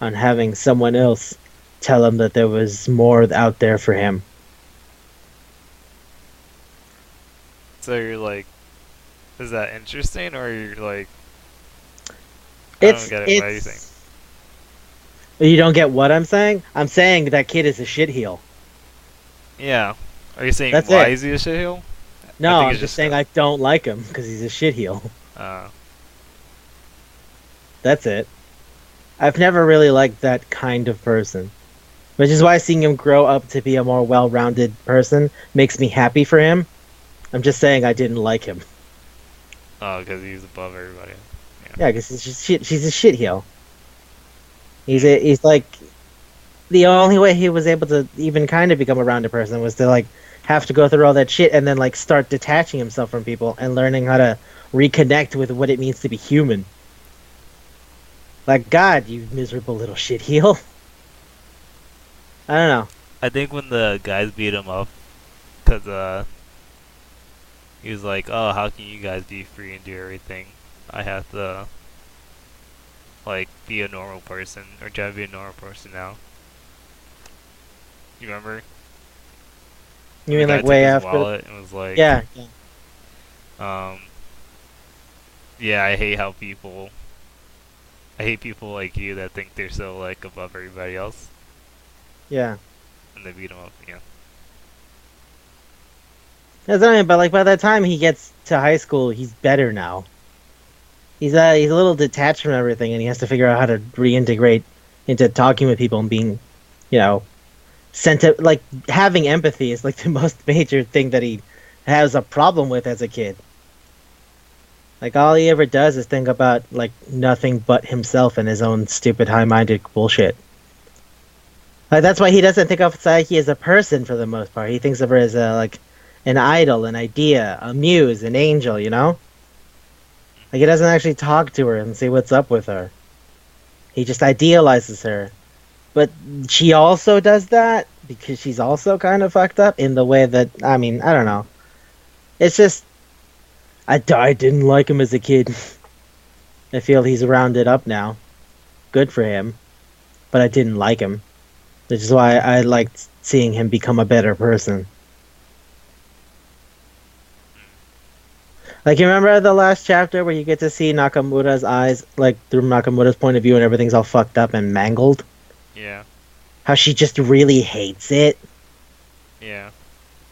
on having someone else tell him that there was more out there for him. So you're like, is that interesting, or you're like, I don't It's get it. What are you saying? it's you don't get what I'm saying? I'm saying that kid is a shitheel. Yeah. Are you saying That's why it. is he a shitheel? I No, think I'm it's just just saying I don't like him because he's a shitheel. uh, That's it. I've never really liked that kind of person. Which is why seeing him grow up to be a more well-rounded person makes me happy for him. I'm just saying I didn't like him. oh, because he's above everybody. Yeah. Yeah, because he's just shit. He's a shitheel. Mm. He's like the only way he was able to even kind of become a rounded person was to like have to go through all that shit and then like start detaching himself from people and learning how to reconnect with what it means to be human. Like God, you miserable little shitheel. I don't know. I think when the guys beat him up, cause he was like, "Oh, how can you guys be free and do everything? I have to like be a normal person or try to be a normal person now." You remember You when the mean guy like took way his after? wallet and was like, Yeah, yeah, um, "Yeah, I hate people like you that think they're so like above everybody else," yeah. and they beat him up. Yeah. That's what I mean. But like by the time he gets to high school, he's better now. He's a little detached from everything, and he has to figure out how to reintegrate into talking with people and being, you know, like having empathy is like the most major thing that he has a problem with as a kid. Like all he ever does is think about like nothing but himself and his own stupid high-minded bullshit. Like that's why he doesn't think of Saiki as a person for the most part. He thinks of her as a like an idol, an idea, a muse, an angel, you know? Like he doesn't actually talk to her and see what's up with her. He just idealizes her. But she also does that because she's also kind of fucked up in the way that I mean, I don't know. It's just I didn't like him as a kid. I feel he's rounded up now. Good for him. But I didn't like him. Which is why I liked seeing him become a better person. Like you remember the last chapter where you get to see Nakamura's eyes, like through Nakamura's point of view, and everything's all fucked up and mangled. Yeah. How she just really hates it. Yeah.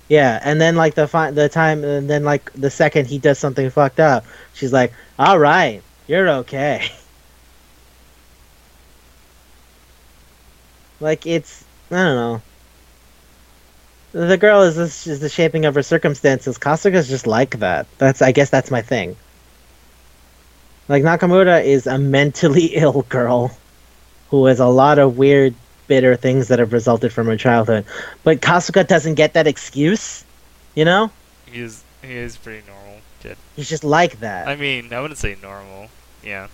Yeah, and then like the time, and then like the second he does something fucked up, she's like, "All right, you're okay." Like it's I don't know. The girl is the shaping of her circumstances. Kasuga's just like that. I guess that's my thing. Like Nakamura is a mentally ill girl who has a lot of weird, bitter things that have resulted from her childhood. But Kasuga doesn't get that excuse, you know? He is pretty normal kid. He's just like that. I mean, I wouldn't say normal. Yeah.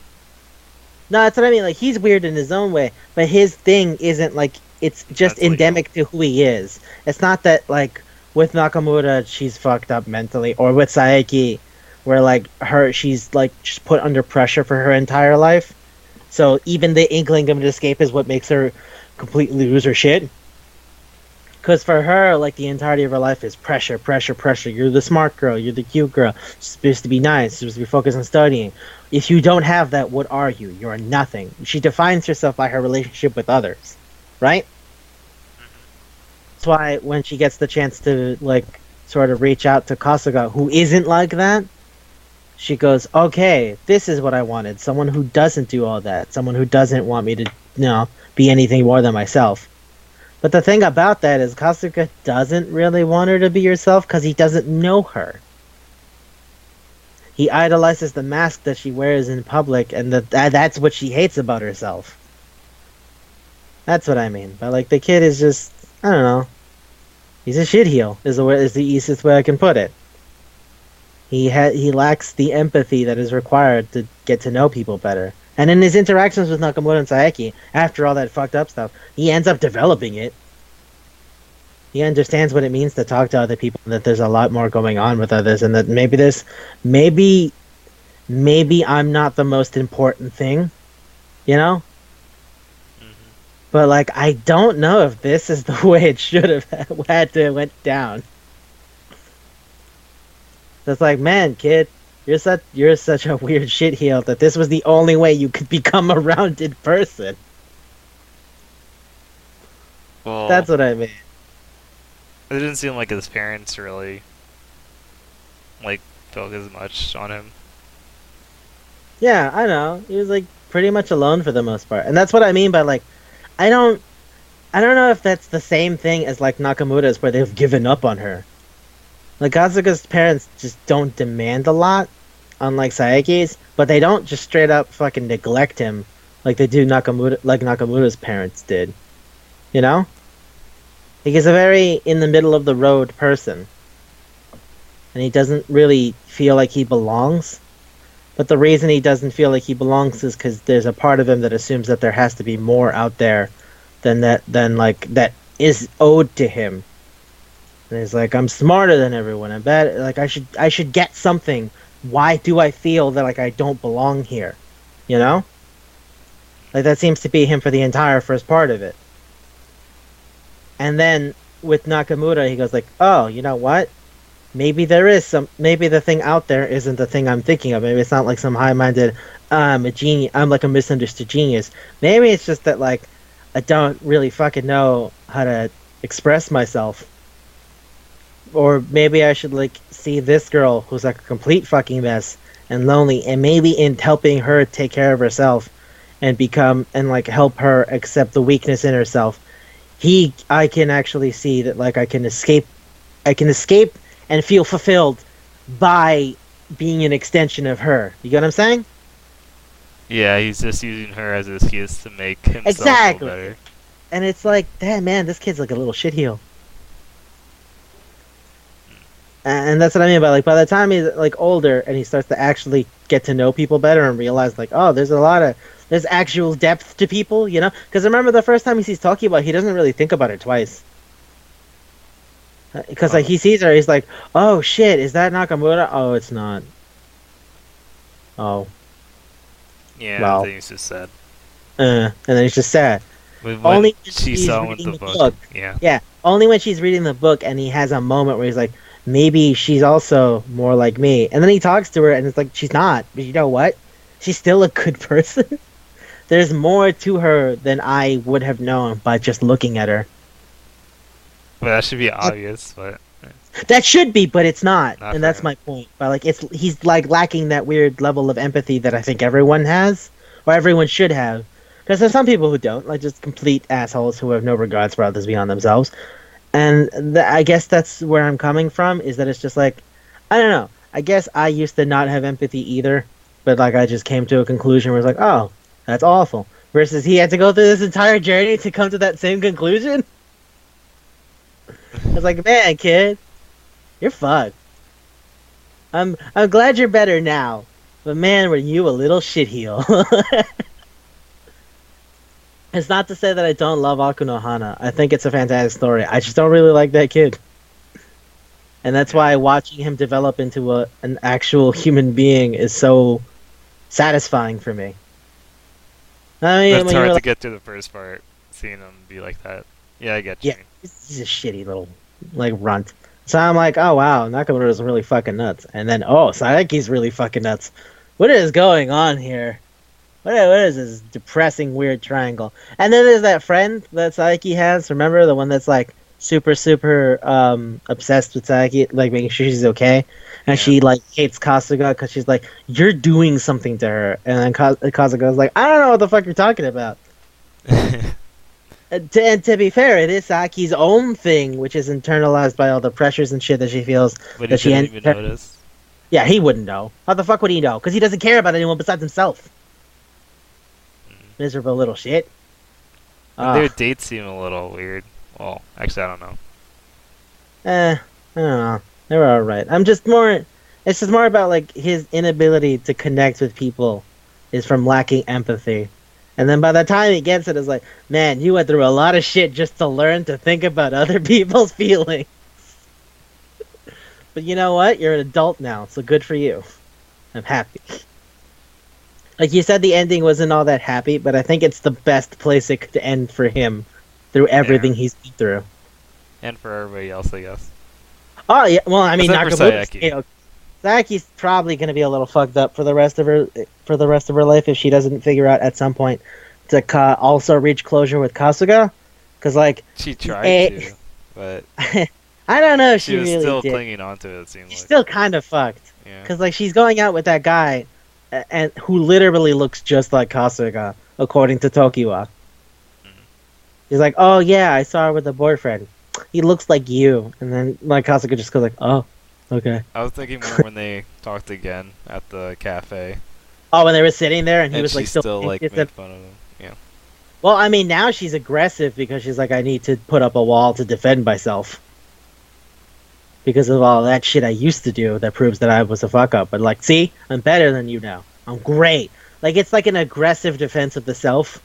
No, that's what I mean. Like he's weird in his own way, but his thing isn't like it's just Mentally ill. endemic to who he is. It's not that like with Nakamura she's fucked up mentally, or with Saeki, where like she's like just put under pressure for her entire life. So even the inkling of an escape is what makes her completely lose her shit. Because for her, like the entirety of her life is pressure, pressure, pressure. You're the smart girl. You're the cute girl. You're supposed to be nice. You're supposed to be focused on studying. If you don't have that, what are you? You're nothing. She defines herself by her relationship with others, right? That's why when she gets the chance to like sort of reach out to Kasuga, who isn't like that, she goes, "Okay, this is what I wanted. Someone who doesn't do all that. Someone who doesn't want me to, be anything more than myself." But the thing about that is Kasuga doesn't really want her to be herself because he doesn't know her. He idolizes the mask that she wears in public, and that's what she hates about herself. That's what I mean. But like the kid is just, I don't know. He's a shitheel. Is the easiest way I can put it. He lacks the empathy that is required to get to know people better. And in his interactions with Nakamura and Saeki, after all that fucked up stuff, he ends up developing it. He understands what it means to talk to other people, and that there's a lot more going on with others, and that maybe I'm not the most important thing, you know? Mm-hmm. But like, I don't know if this is the way it should have had to went down. That's like, man, kid, you're such a weird shitheel that this was the only way you could become a rounded person. Well, That's what I mean. it didn't seem like his parents really like focused much on him. Yeah, I know. He was like pretty much alone for the most part. And that's what I mean by like I don't I don't know if that's the same thing as like Nakamura's where they've given up on her. Like Kasuga's parents just don't demand a lot, unlike Saeki's, but they don't just straight up fucking neglect him like they do Nakamura's parents did. You know? Like he's a very in the middle of the road person. And he doesn't really feel like he belongs. But the reason he doesn't feel like he belongs is because there's a part of him that assumes that there has to be more out there than like that is owed to him. And he's like, I'm smarter than everyone. I'm bad. Like I should get something. Why do I feel that like I don't belong here? You know? Like that seems to be him for the entire first part of it. And then with Nakamura, he goes like, oh, you know what? Maybe there is some. Maybe the thing out there isn't the thing I'm thinking of. Maybe it's not like some high-minded. I'm a genius. I'm like a misunderstood genius. Maybe it's just that like I don't really fucking know how to express myself. Or maybe I should like see this girl who's like a complete fucking mess and lonely, and maybe in helping her take care of herself and become and like help her accept the weakness in herself, I can actually see that like I can escape and feel fulfilled by being an extension of her. You get what I'm saying? Yeah, he's just using her as an excuse to make himself Exactly. feel better. And it's like, damn man, this kid's like a little shitheel. And that's what I mean by like by the time he's like older and he starts to actually get to know people better and realize like, oh, there's actual depth to people, you know? Because remember the first time he sees Tokiwa, he doesn't really think about her twice. Because like he sees her, he's like, "Oh shit, is that Nakamura? Oh, it's not. Oh, Yeah, well." then he's just sad. And then he's just sad. When Only when she she's saw him with reading the the book. book. Yeah. Yeah, only when she's reading the book, and he has a moment where he's like, "Maybe she's also more like me." And then he talks to her, and it's like she's not. But you know what? She's still a good person. There's more to her than I would have known by just looking at her. But that should be obvious, but That should be, but it's not, Not and for that's him. my point. But like, he's like lacking that weird level of empathy that I think everyone has, or everyone should have. Because there's some people who don't, like just complete assholes who have no regards for others beyond themselves. And I guess that's where I'm coming from. Is that it's just like, I don't know. I guess I used to not have empathy either, but like I just came to a conclusion where it's like, oh, that's awful. Versus he had to go through this entire journey to come to that same conclusion. I was like, man, kid. You're fucked. I'm glad you're better now, but man, were you a little shitheel. It's not to say that I don't love Akuno Hana. I think it's a fantastic story. I just don't really like that kid, and that's why watching him develop into an actual human being is so satisfying for me. I mean, that's when hard you're to like, get through the first part, seeing him be like that. Yeah, I get you. yeah, he's a shitty little like runt. So I'm like, oh wow, Nakamura's really fucking nuts, and then oh, Saeki's really fucking nuts. What is going on here? What is this depressing weird triangle? And then there's that friend that Saeki has. Remember the one that's like super obsessed with Saeki, like making sure she's okay, and Yeah. she like hates Kasuga because she's like, you're doing something to her, and then Kasuga's like, I don't know what the fuck you're talking about. And to be fair, it is Saki's own thing, which is internalized by all the pressures and shit that she feels. But he that she didn't even notice. Yeah, he wouldn't know. How the fuck would he know? Because he doesn't care about anyone besides himself. Miserable little shit. And their dates seem a little weird. Well, actually, I don't know. I don't know. They were alright. It's just more about like his inability to connect with people is from lacking empathy. And then by the time he gets it, it's like, man, you went through a lot of shit just to learn to think about other people's feelings. But you know what? You're an adult now, so good for you. I'm happy. Like you said, the ending wasn't all that happy, but I think it's the best place it could end for him through everything he's been through. And for everybody else, I guess. Oh yeah, well, I mean, Except for Nakamura's Sayaki. Saki's probably gonna be a little fucked up for the rest of her life if she doesn't figure out at some point to also reach closure with Kasuga, because like She tried a, to, but I don't know if she she was really still did. clinging on to it. It seemed She's like. still kind of fucked, Yeah. because like she's going out with that guy, and who literally looks just like Kasuga, according to Tokiwa. Mhm. He's like, oh yeah, I saw her with a boyfriend. He looks like you, and then like Kasuga just goes like, oh, okay. I was thinking more when they talked again at the cafe, Oh, when they were sitting there, and he and was she like still still like anxious made fun of him. Yeah. well, I mean, now she's aggressive because she's like, I need to put up a wall to defend myself. Because of all that shit I used to do that proves that I was a fuck up. But, like, see? I'm better than you now. I'm great. Like, it's like an aggressive defense of the self.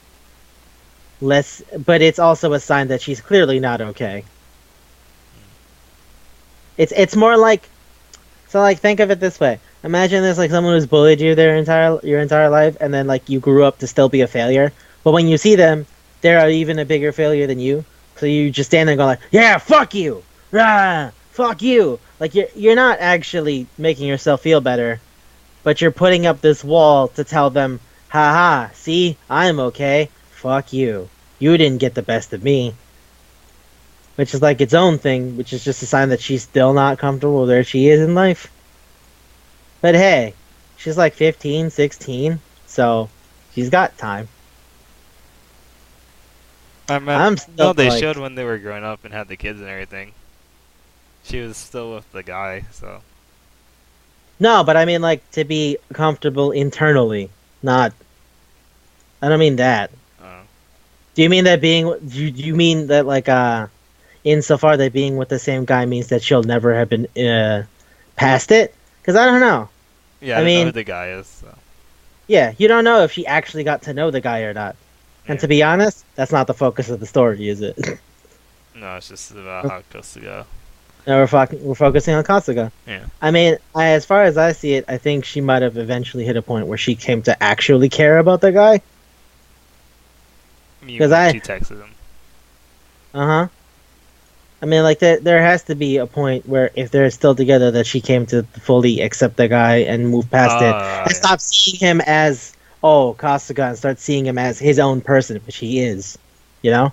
But it's also a sign that she's clearly not okay. It's more like, so, like, think of it this way. Imagine there's, like, someone who's bullied you your entire life, and then, like, you grew up to still be a failure. But when you see them, they're even a bigger failure than you. So you just stand there and go like, yeah, fuck you! Rah! Fuck you! Like, you're not actually making yourself feel better, but you're putting up this wall to tell them, haha, see, I'm okay. Fuck you. You didn't get the best of me. Which is like its own thing, which is just a sign that she's still not comfortable where she is in life. But hey, she's like 15, 16, so she's got time. I meant, I'm no, still they like, showed when they were growing up and had the kids and everything. She was still with the guy, so. no, but I mean like to be comfortable internally, not. I don't mean that. Uh, Do you mean that do you mean that like insofar that being with the same guy means that she'll never have been past it? Because I don't know. yeah, I I don't know mean, who the guy is, so. yeah, you don't know if she actually got to know the guy or not. And Yeah. to be honest, that's not the focus of the story, is it? No, it's just about how it goes to go. No, we're focusing on Kasuga. Yeah. I mean, as far as I see it, I think she might have eventually hit a point where she came to actually care about the guy. I mean, 'Cause when she texted him. Uh-huh. I mean, like, there has to be a point where if they're still together that she came to fully accept the guy and move past it. And Yeah. stop seeing him as, oh, Kasuga, and start seeing him as his own person, which he is. You know?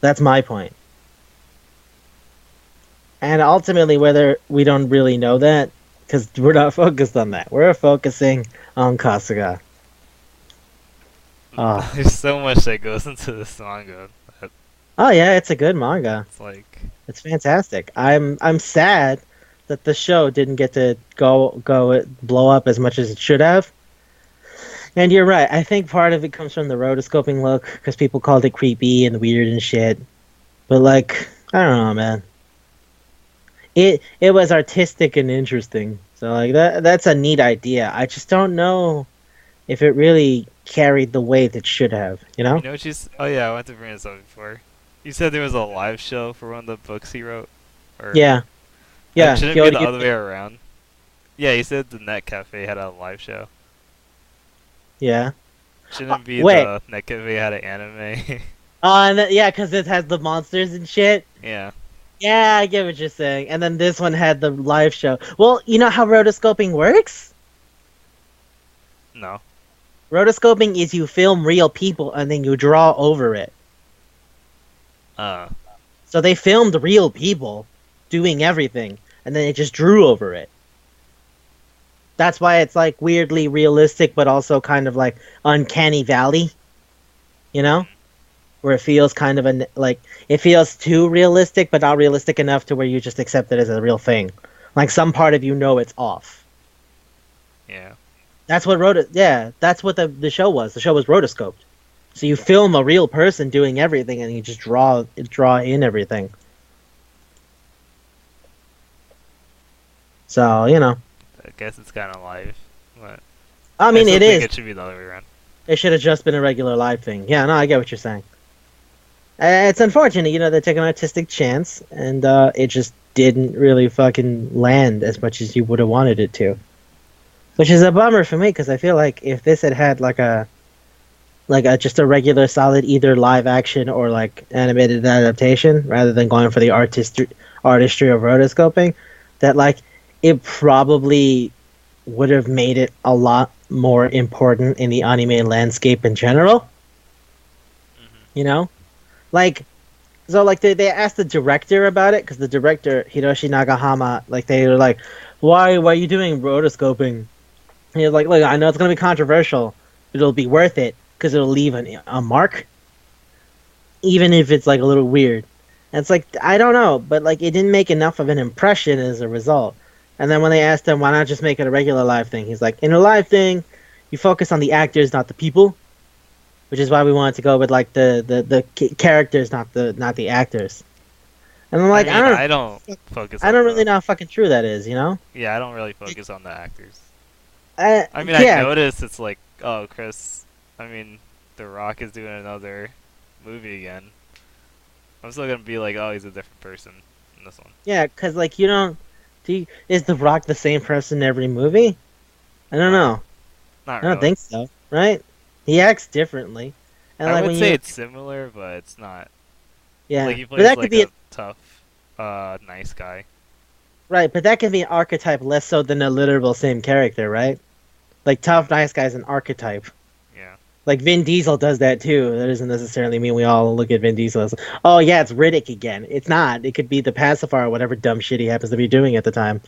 That's my point. And ultimately, whether we don't really know that, because we're not focused on that. We're focusing on Kasuga. Oh. There's so much that goes into this manga. That Oh yeah, it's a good manga. it's like, It's fantastic. I'm sad that the show didn't get to go blow up as much as it should have. And you're right. I think part of it comes from the rotoscoping look because people called it creepy and weird and shit. But like, I don't know, man. It was artistic and interesting. So like that's a neat idea. I just don't know if it really carried the weight it should have, you know? you know, she's. Oh yeah, I went to bring this up before. You said there was a live show for one of the books he wrote. Or Yeah. Yeah. shouldn't it be the other way around? Yeah, he said the Net Cafe had a live show. Yeah. Shouldn't it be wait. the Net Cafe had an anime? And yeah, because it has the monsters and shit. Yeah. Yeah, I get what you're saying. And then this one had the live show. Well, you know how rotoscoping works? No. Rotoscoping is you film real people and then you draw over it. So they filmed real people doing everything, and then it just drew over it. That's why it's like weirdly realistic, but also kind of like uncanny valley. You know? Where it feels kind of like it feels too realistic, but not realistic enough to where you just accept it as a real thing. Like some part of you know it's off. Yeah. That's what that's what the show was. The show was rotoscoped. So you film a real person doing everything, and you just draw in everything. So you know, I guess it's kind of live, but I mean, still it think is. It should be the other way around. It should have just been a regular live thing. Yeah, no, I get what you're saying. It's unfortunate, you know, they took an artistic chance, and it just didn't really fucking land as much as you would have wanted it to. Which is a bummer for me, because I feel like if this had like a just a regular solid either live action or like animated adaptation, rather than going for the artistry of rotoscoping, that like it probably would have made it a lot more important in the anime landscape in general. Hmm. You know, like so like they asked the director about it because the director Hiroshi Nagahama like they were like, why are you doing rotoscoping? And he was like, look, I know it's gonna be controversial, but it'll be worth it because it'll leave a mark, even if it's like a little weird. And it's like I don't know, but like it didn't make enough of an impression as a result. And then when they asked him why not just make it a regular live thing, he's like, in a live thing, you focus on the actors, not the people, which is why we wanted to go with like the characters, not the actors. And I'm I like, mean, I don't focus I on don't really the. know how fucking true that is, you know? Yeah, I don't really focus on the actors. Uh, I mean, I yeah, notice it's like, oh, Chris. I mean, The Rock is doing another movie again. I'm still gonna be like, oh, he's a different person in this one. yeah, because like you don't. Is The Rock the same person in every movie? I don't No, know. not I don't really. think so, right? He acts differently, and I like would when say you, it's similar, but it's not. Like yeah, he but plays that could like be a tough, nice guy. right, but that can be an archetype less so than a literal same character, right? Like Yeah, tough, nice guy's an archetype. yeah. Like Vin Diesel does that too. That doesn't necessarily mean we all look at Vin Diesel as, oh yeah, it's Riddick again. It's not. It could be the pacifier or whatever dumb shit he happens to be doing at the time.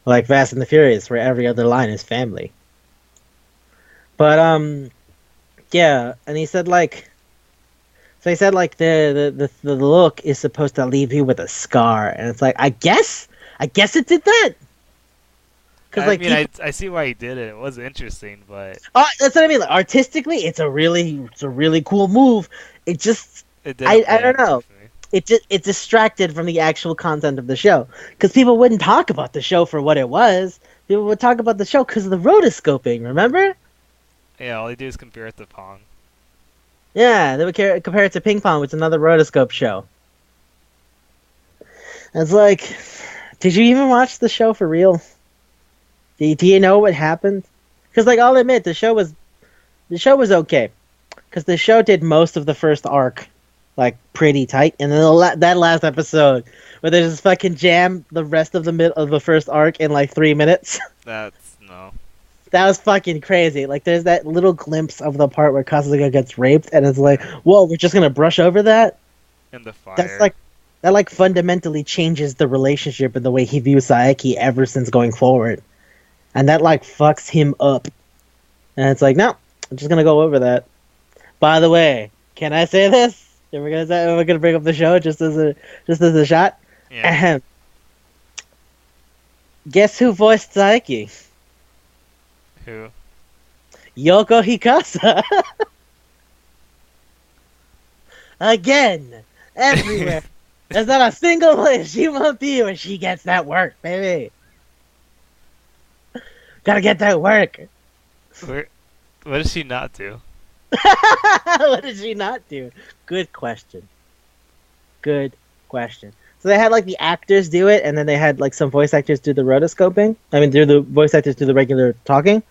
Like Fast and the Furious, where every other line is family. But yeah, and he said like, so he said like the look is supposed to leave you with a scar, and it's like I guess it did that because I like mean, people. I see why he did it. It was interesting, but Oh, that's what I mean. Like, artistically, it's a really cool move. It just it didn't I don't land know. with me. It distracted from the actual content of the show because people wouldn't talk about the show for what it was. People would talk about the show because of the rotoscoping. Remember? Yeah, all he do is compare it to Pong. Yeah, they would compare it to Ping Pong, which is another rotoscope show. It's like, did you even watch the show for real? Do you know what happened? Because like I'll admit the show was okay because the show did most of the first arc like pretty tight, and then that last episode where they just fucking jam the rest of the of the first arc in like 3 minutes. That's no. That was fucking crazy. Like there's that little glimpse of the part where Kasuga gets raped, and it's like, whoa, we're just gonna brush over that. In the That's fire. like that like fundamentally changes the relationship and the way he views Saeki ever since going forward, and that like fucks him up. And it's like, no, I'm just gonna go over that. By the way, can I say this? We're gonna bring up the show just as a shot. Yeah. Ahem. Guess who voiced Saeki? Who? Yoko Hikasa. Again, everywhere. There's not a single place she won't be where she gets that work, baby. Gotta get that work. Where? What does she not do? What did she not do? Good question. Good question. So they had like the actors do it, and then they had like some voice actors do the rotoscoping. I mean, do the voice actors do the regular talking.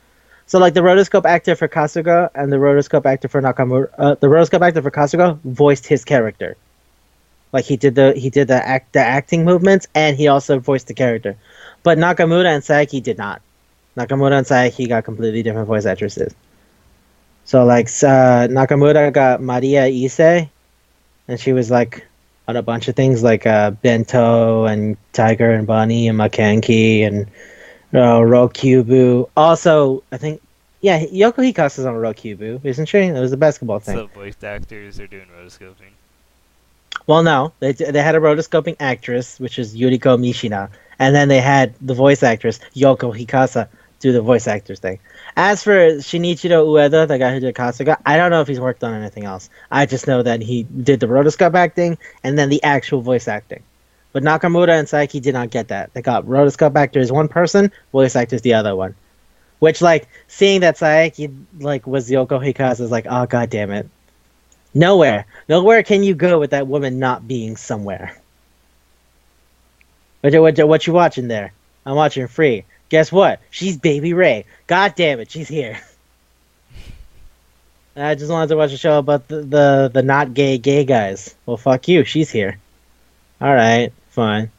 So like the rotoscope actor for Kasuga and the rotoscope actor for Nakamura, the rotoscope actor for Kasuga voiced his character. Like the acting movements, and he also voiced the character. But Nakamura and Saeki did not. Nakamura and Saeki got completely different voice actresses. So like Nakamura got Maria Ise, and she was like on a bunch of things like Bento and Tiger and Bunny and Makanki and Rokubu. Also, I think yeah, Yoko Hikasa's on Rokubu, isn't she? It was a basketball thing. So voice actors are doing rotoscoping. Well, no, they had a rotoscoping actress, which is Yuriko Mishina, and then they had the voice actress Yoko Hikasa do the voice actors thing. As for Shinichiro Ueda, the guy who did Kasuga, I don't know if he's worked on anything else. I just know that he did the rotoscope acting and then the actual voice acting. But Nakamura and Saeki did not get that. They got rotoscope actors one person, voice actors the other one. Which, like, seeing that Saeki, like, was Yoko Hikasa is like, oh, god damn it. Nowhere can you go with that woman not being somewhere. What you watching there? I'm watching Free. Guess what? She's Baby Ray. God damn it, she's here. I just wanted to watch a show about the not gay guys. Well, fuck you, she's here. Alright, fine.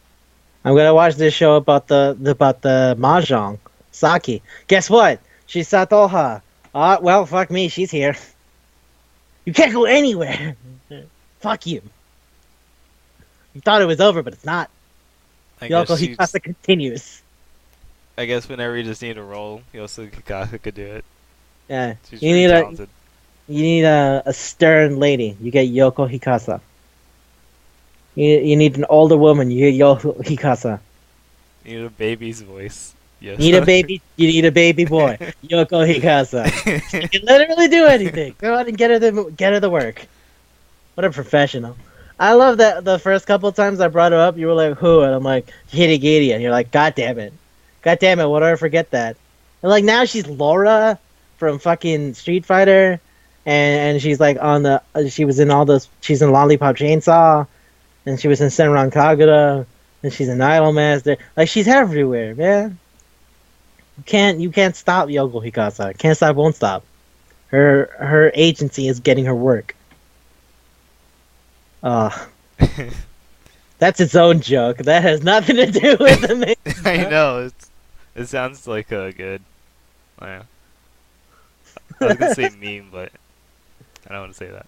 I'm gonna watch this show about the mahjong Saki. Guess what? She's Satoha. Well, fuck me. She's here. You can't go anywhere. Fuck you. You thought it was over, but it's not. I Yoko guess she. Hikasa continues. I guess whenever you just need a role, Yosu Kikasa could do it. Yeah, She's you really need talented. you need a stern lady. You get Yoko Hikasa. You need an older woman. You get Yoko Hikasa. You need a baby's voice. Yes. You need a baby boy. Yoko Hikasa. She can literally do anything. Go out and get her the work. What a professional. I love that the first couple of times I brought her up, you were like, who? And I'm like, Hirigiri. And you're like, God damn it. God damn it, why do I forget that? And like now she's Laura from fucking Street Fighter. And she's like she was in all those, she's in Lollipop Chainsaw. And she was in Senran Kagura. And she's an Idol Master. Like she's everywhere, man. You can't stop Yoko Hikasa. Can't stop, won't stop. Her agency is getting her work. That's its own joke. That has nothing to do with the main. I know. It sounds like a good. Yeah. I was gonna say meme, but I don't want to say that.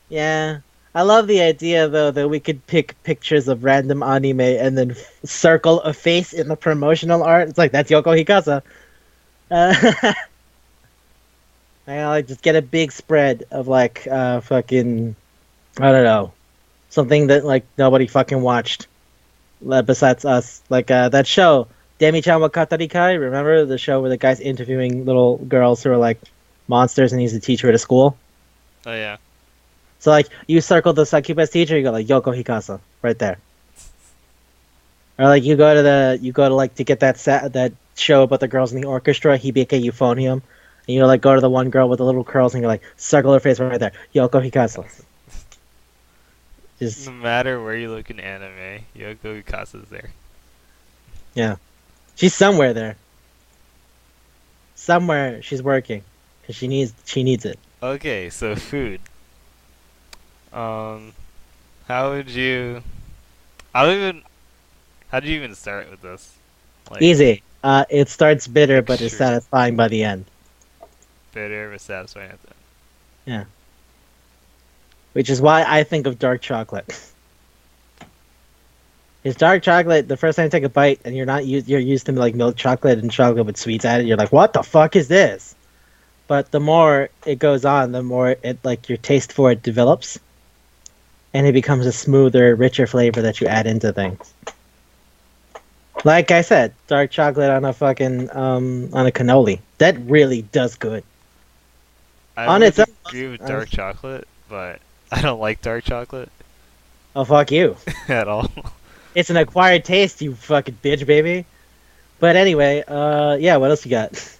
Yeah. I love the idea though that we could pick pictures of random anime and then circle a face in the promotional art. It's like that's Yoko Hikasa. I like just get a big spread of like fucking I don't know, something that like nobody fucking watched besides us. Like that show Demi-chan wa Katarikai. Remember the show where the guy's interviewing little girls who are like monsters and he's a teacher at a school? Oh yeah. So like you circle the succubus teacher, you go like Yoko Hikasa right there. Or like you go to like to get that show about the girls in the orchestra, Hibike Euphonium, and you like go to the one girl with the little curls and you're like circle her face right there, Yoko Hikasa. Just No matter where you look in anime, Yoko Ukasa's there. yeah, she's somewhere there. Somewhere she's working, cause she needs it. Okay, so food. How would you? How do you even start with this? Like, Easy. It starts bitter, but it's Sure. satisfying by the end. bitter but satisfying at the end. Yeah. Which is why I think of dark chocolate. It's dark chocolate. The first time you take a bite, and you're used to like milk chocolate and chocolate with sweets added. You're like, what the fuck is this? But the more it goes on, the more it like your taste for it develops, and it becomes a smoother, richer flavor that you add into things. Like I said, dark chocolate on a fucking on a cannoli. That really does good. I On would its own- agree with dark chocolate, but I don't like dark chocolate Oh fuck you. at all. It's an acquired taste, you fucking bitch, baby. But anyway, yeah, what else you got?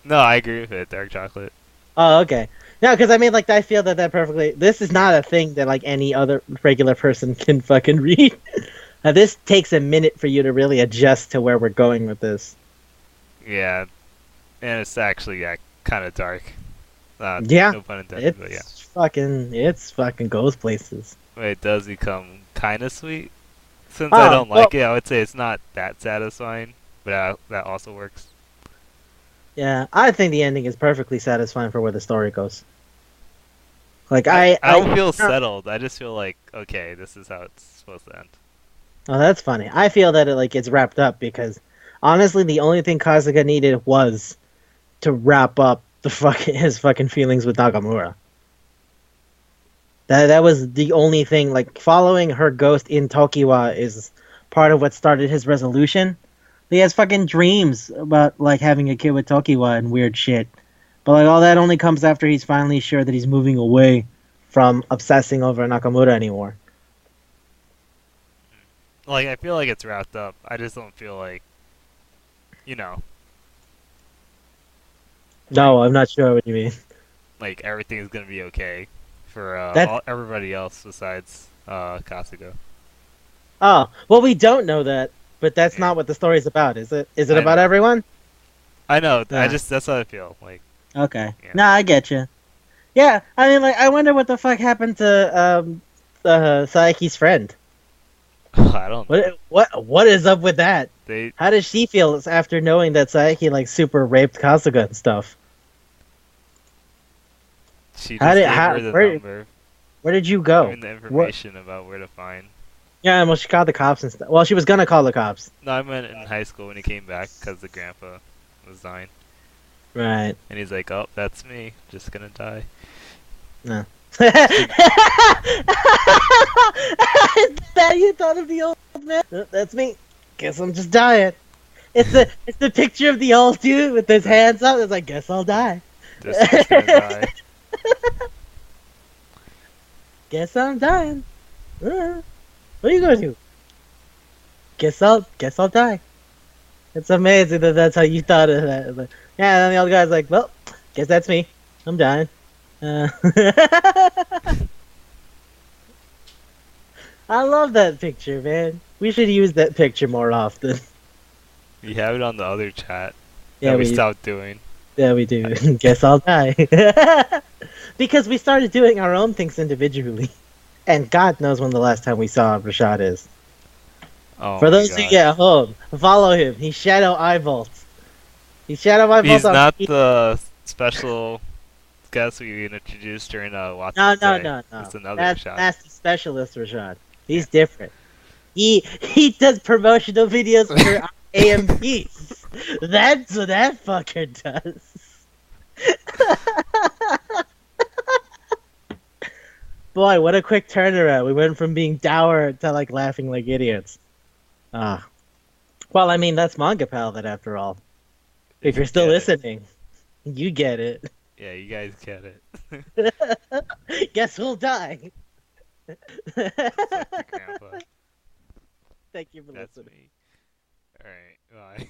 No, I agree with it. Dark chocolate. Oh, okay. No, because I mean, like, I feel that perfectly. This is not a thing that like any other regular person can fucking read. This takes a minute for you to really adjust to where we're going with this. Yeah, and it's actually kind of dark. Yeah, No pun intended, but yeah. It's fucking goes places. But it does become kind of sweet. Since Oh, I don't well- like it, I would say it's not that satisfying, but that also works. Yeah, I think the ending is perfectly satisfying for where the story goes. Like I don't feel settled. I just feel like, okay, this is how it's supposed to end. Oh, that's funny. I feel that it like gets wrapped up because honestly, the only thing Kasuga needed was to wrap up his fucking feelings with Nakamura. That was the only thing. Like following her ghost in Tokiwa is part of what started his resolution. He has fucking dreams about like having a kid with Tokiwa and weird shit. But like all that only comes after he's finally sure that he's moving away from obsessing over Nakamura anymore. Like, I feel like it's wrapped up. I just don't feel like, you know, No, I'm not sure what you mean. like everything's gonna be okay for everybody else besides Kasuga. Oh, well, we don't know that, but that's Yeah. not what the story's about, is it? Is it I about know. everyone? I know. Yeah. That's how I feel. Like, Okay. Yeah. No, I get you. Yeah, I mean, like, I wonder what the fuck happened to Saeki's friend. I don't know. What is up with that? They How does she feel after knowing that Saeki like super raped Kasuga and stuff? she just gave her the number, where did you go? giving the What? information about where to find. Yeah, well, she called the cops and stuff. Well, she was gonna call the cops. No, I meant in high school when he came back because the grandpa was dying, Right. and he's like, "Oh, that's me, just gonna die." No. That you thought of the old man? That's me. Guess I'm just dying. It's the picture of the old dude with his hands up. It's like, guess I'll die. Just gonna die. Guess I'm dying. What are you gonna do? Guess I'll die. It's amazing that that's how you thought of that. But, yeah, and then the old guy's like, well, guess that's me. I'm dying. I love that picture, man. We should use that picture more often. We have it on the other chat Yeah, that we stopped doing. Yeah, we do. Guess I'll die. Because we started doing our own things individually. And God knows when the last time we saw Rashad is. Oh For my those who God. get home, follow him. He's Shadow Eye Vault. He's Shadow Eye Vault. He's not the special guest we introduced during Watson. No. It's another Rashad. That's the specialist Rashad. He's different. He does promotional videos for AMPs. That's what that fucker does. Boy, what a quick turnaround. We went from being dour to like laughing like idiots. Ah. Well, I mean, that's Manga Palate after all. If you're still listening, you get it. Yeah, you guys get it. Guess who'll die? It's like the grandpa. Thank you for That's listening. me. Alright, bye.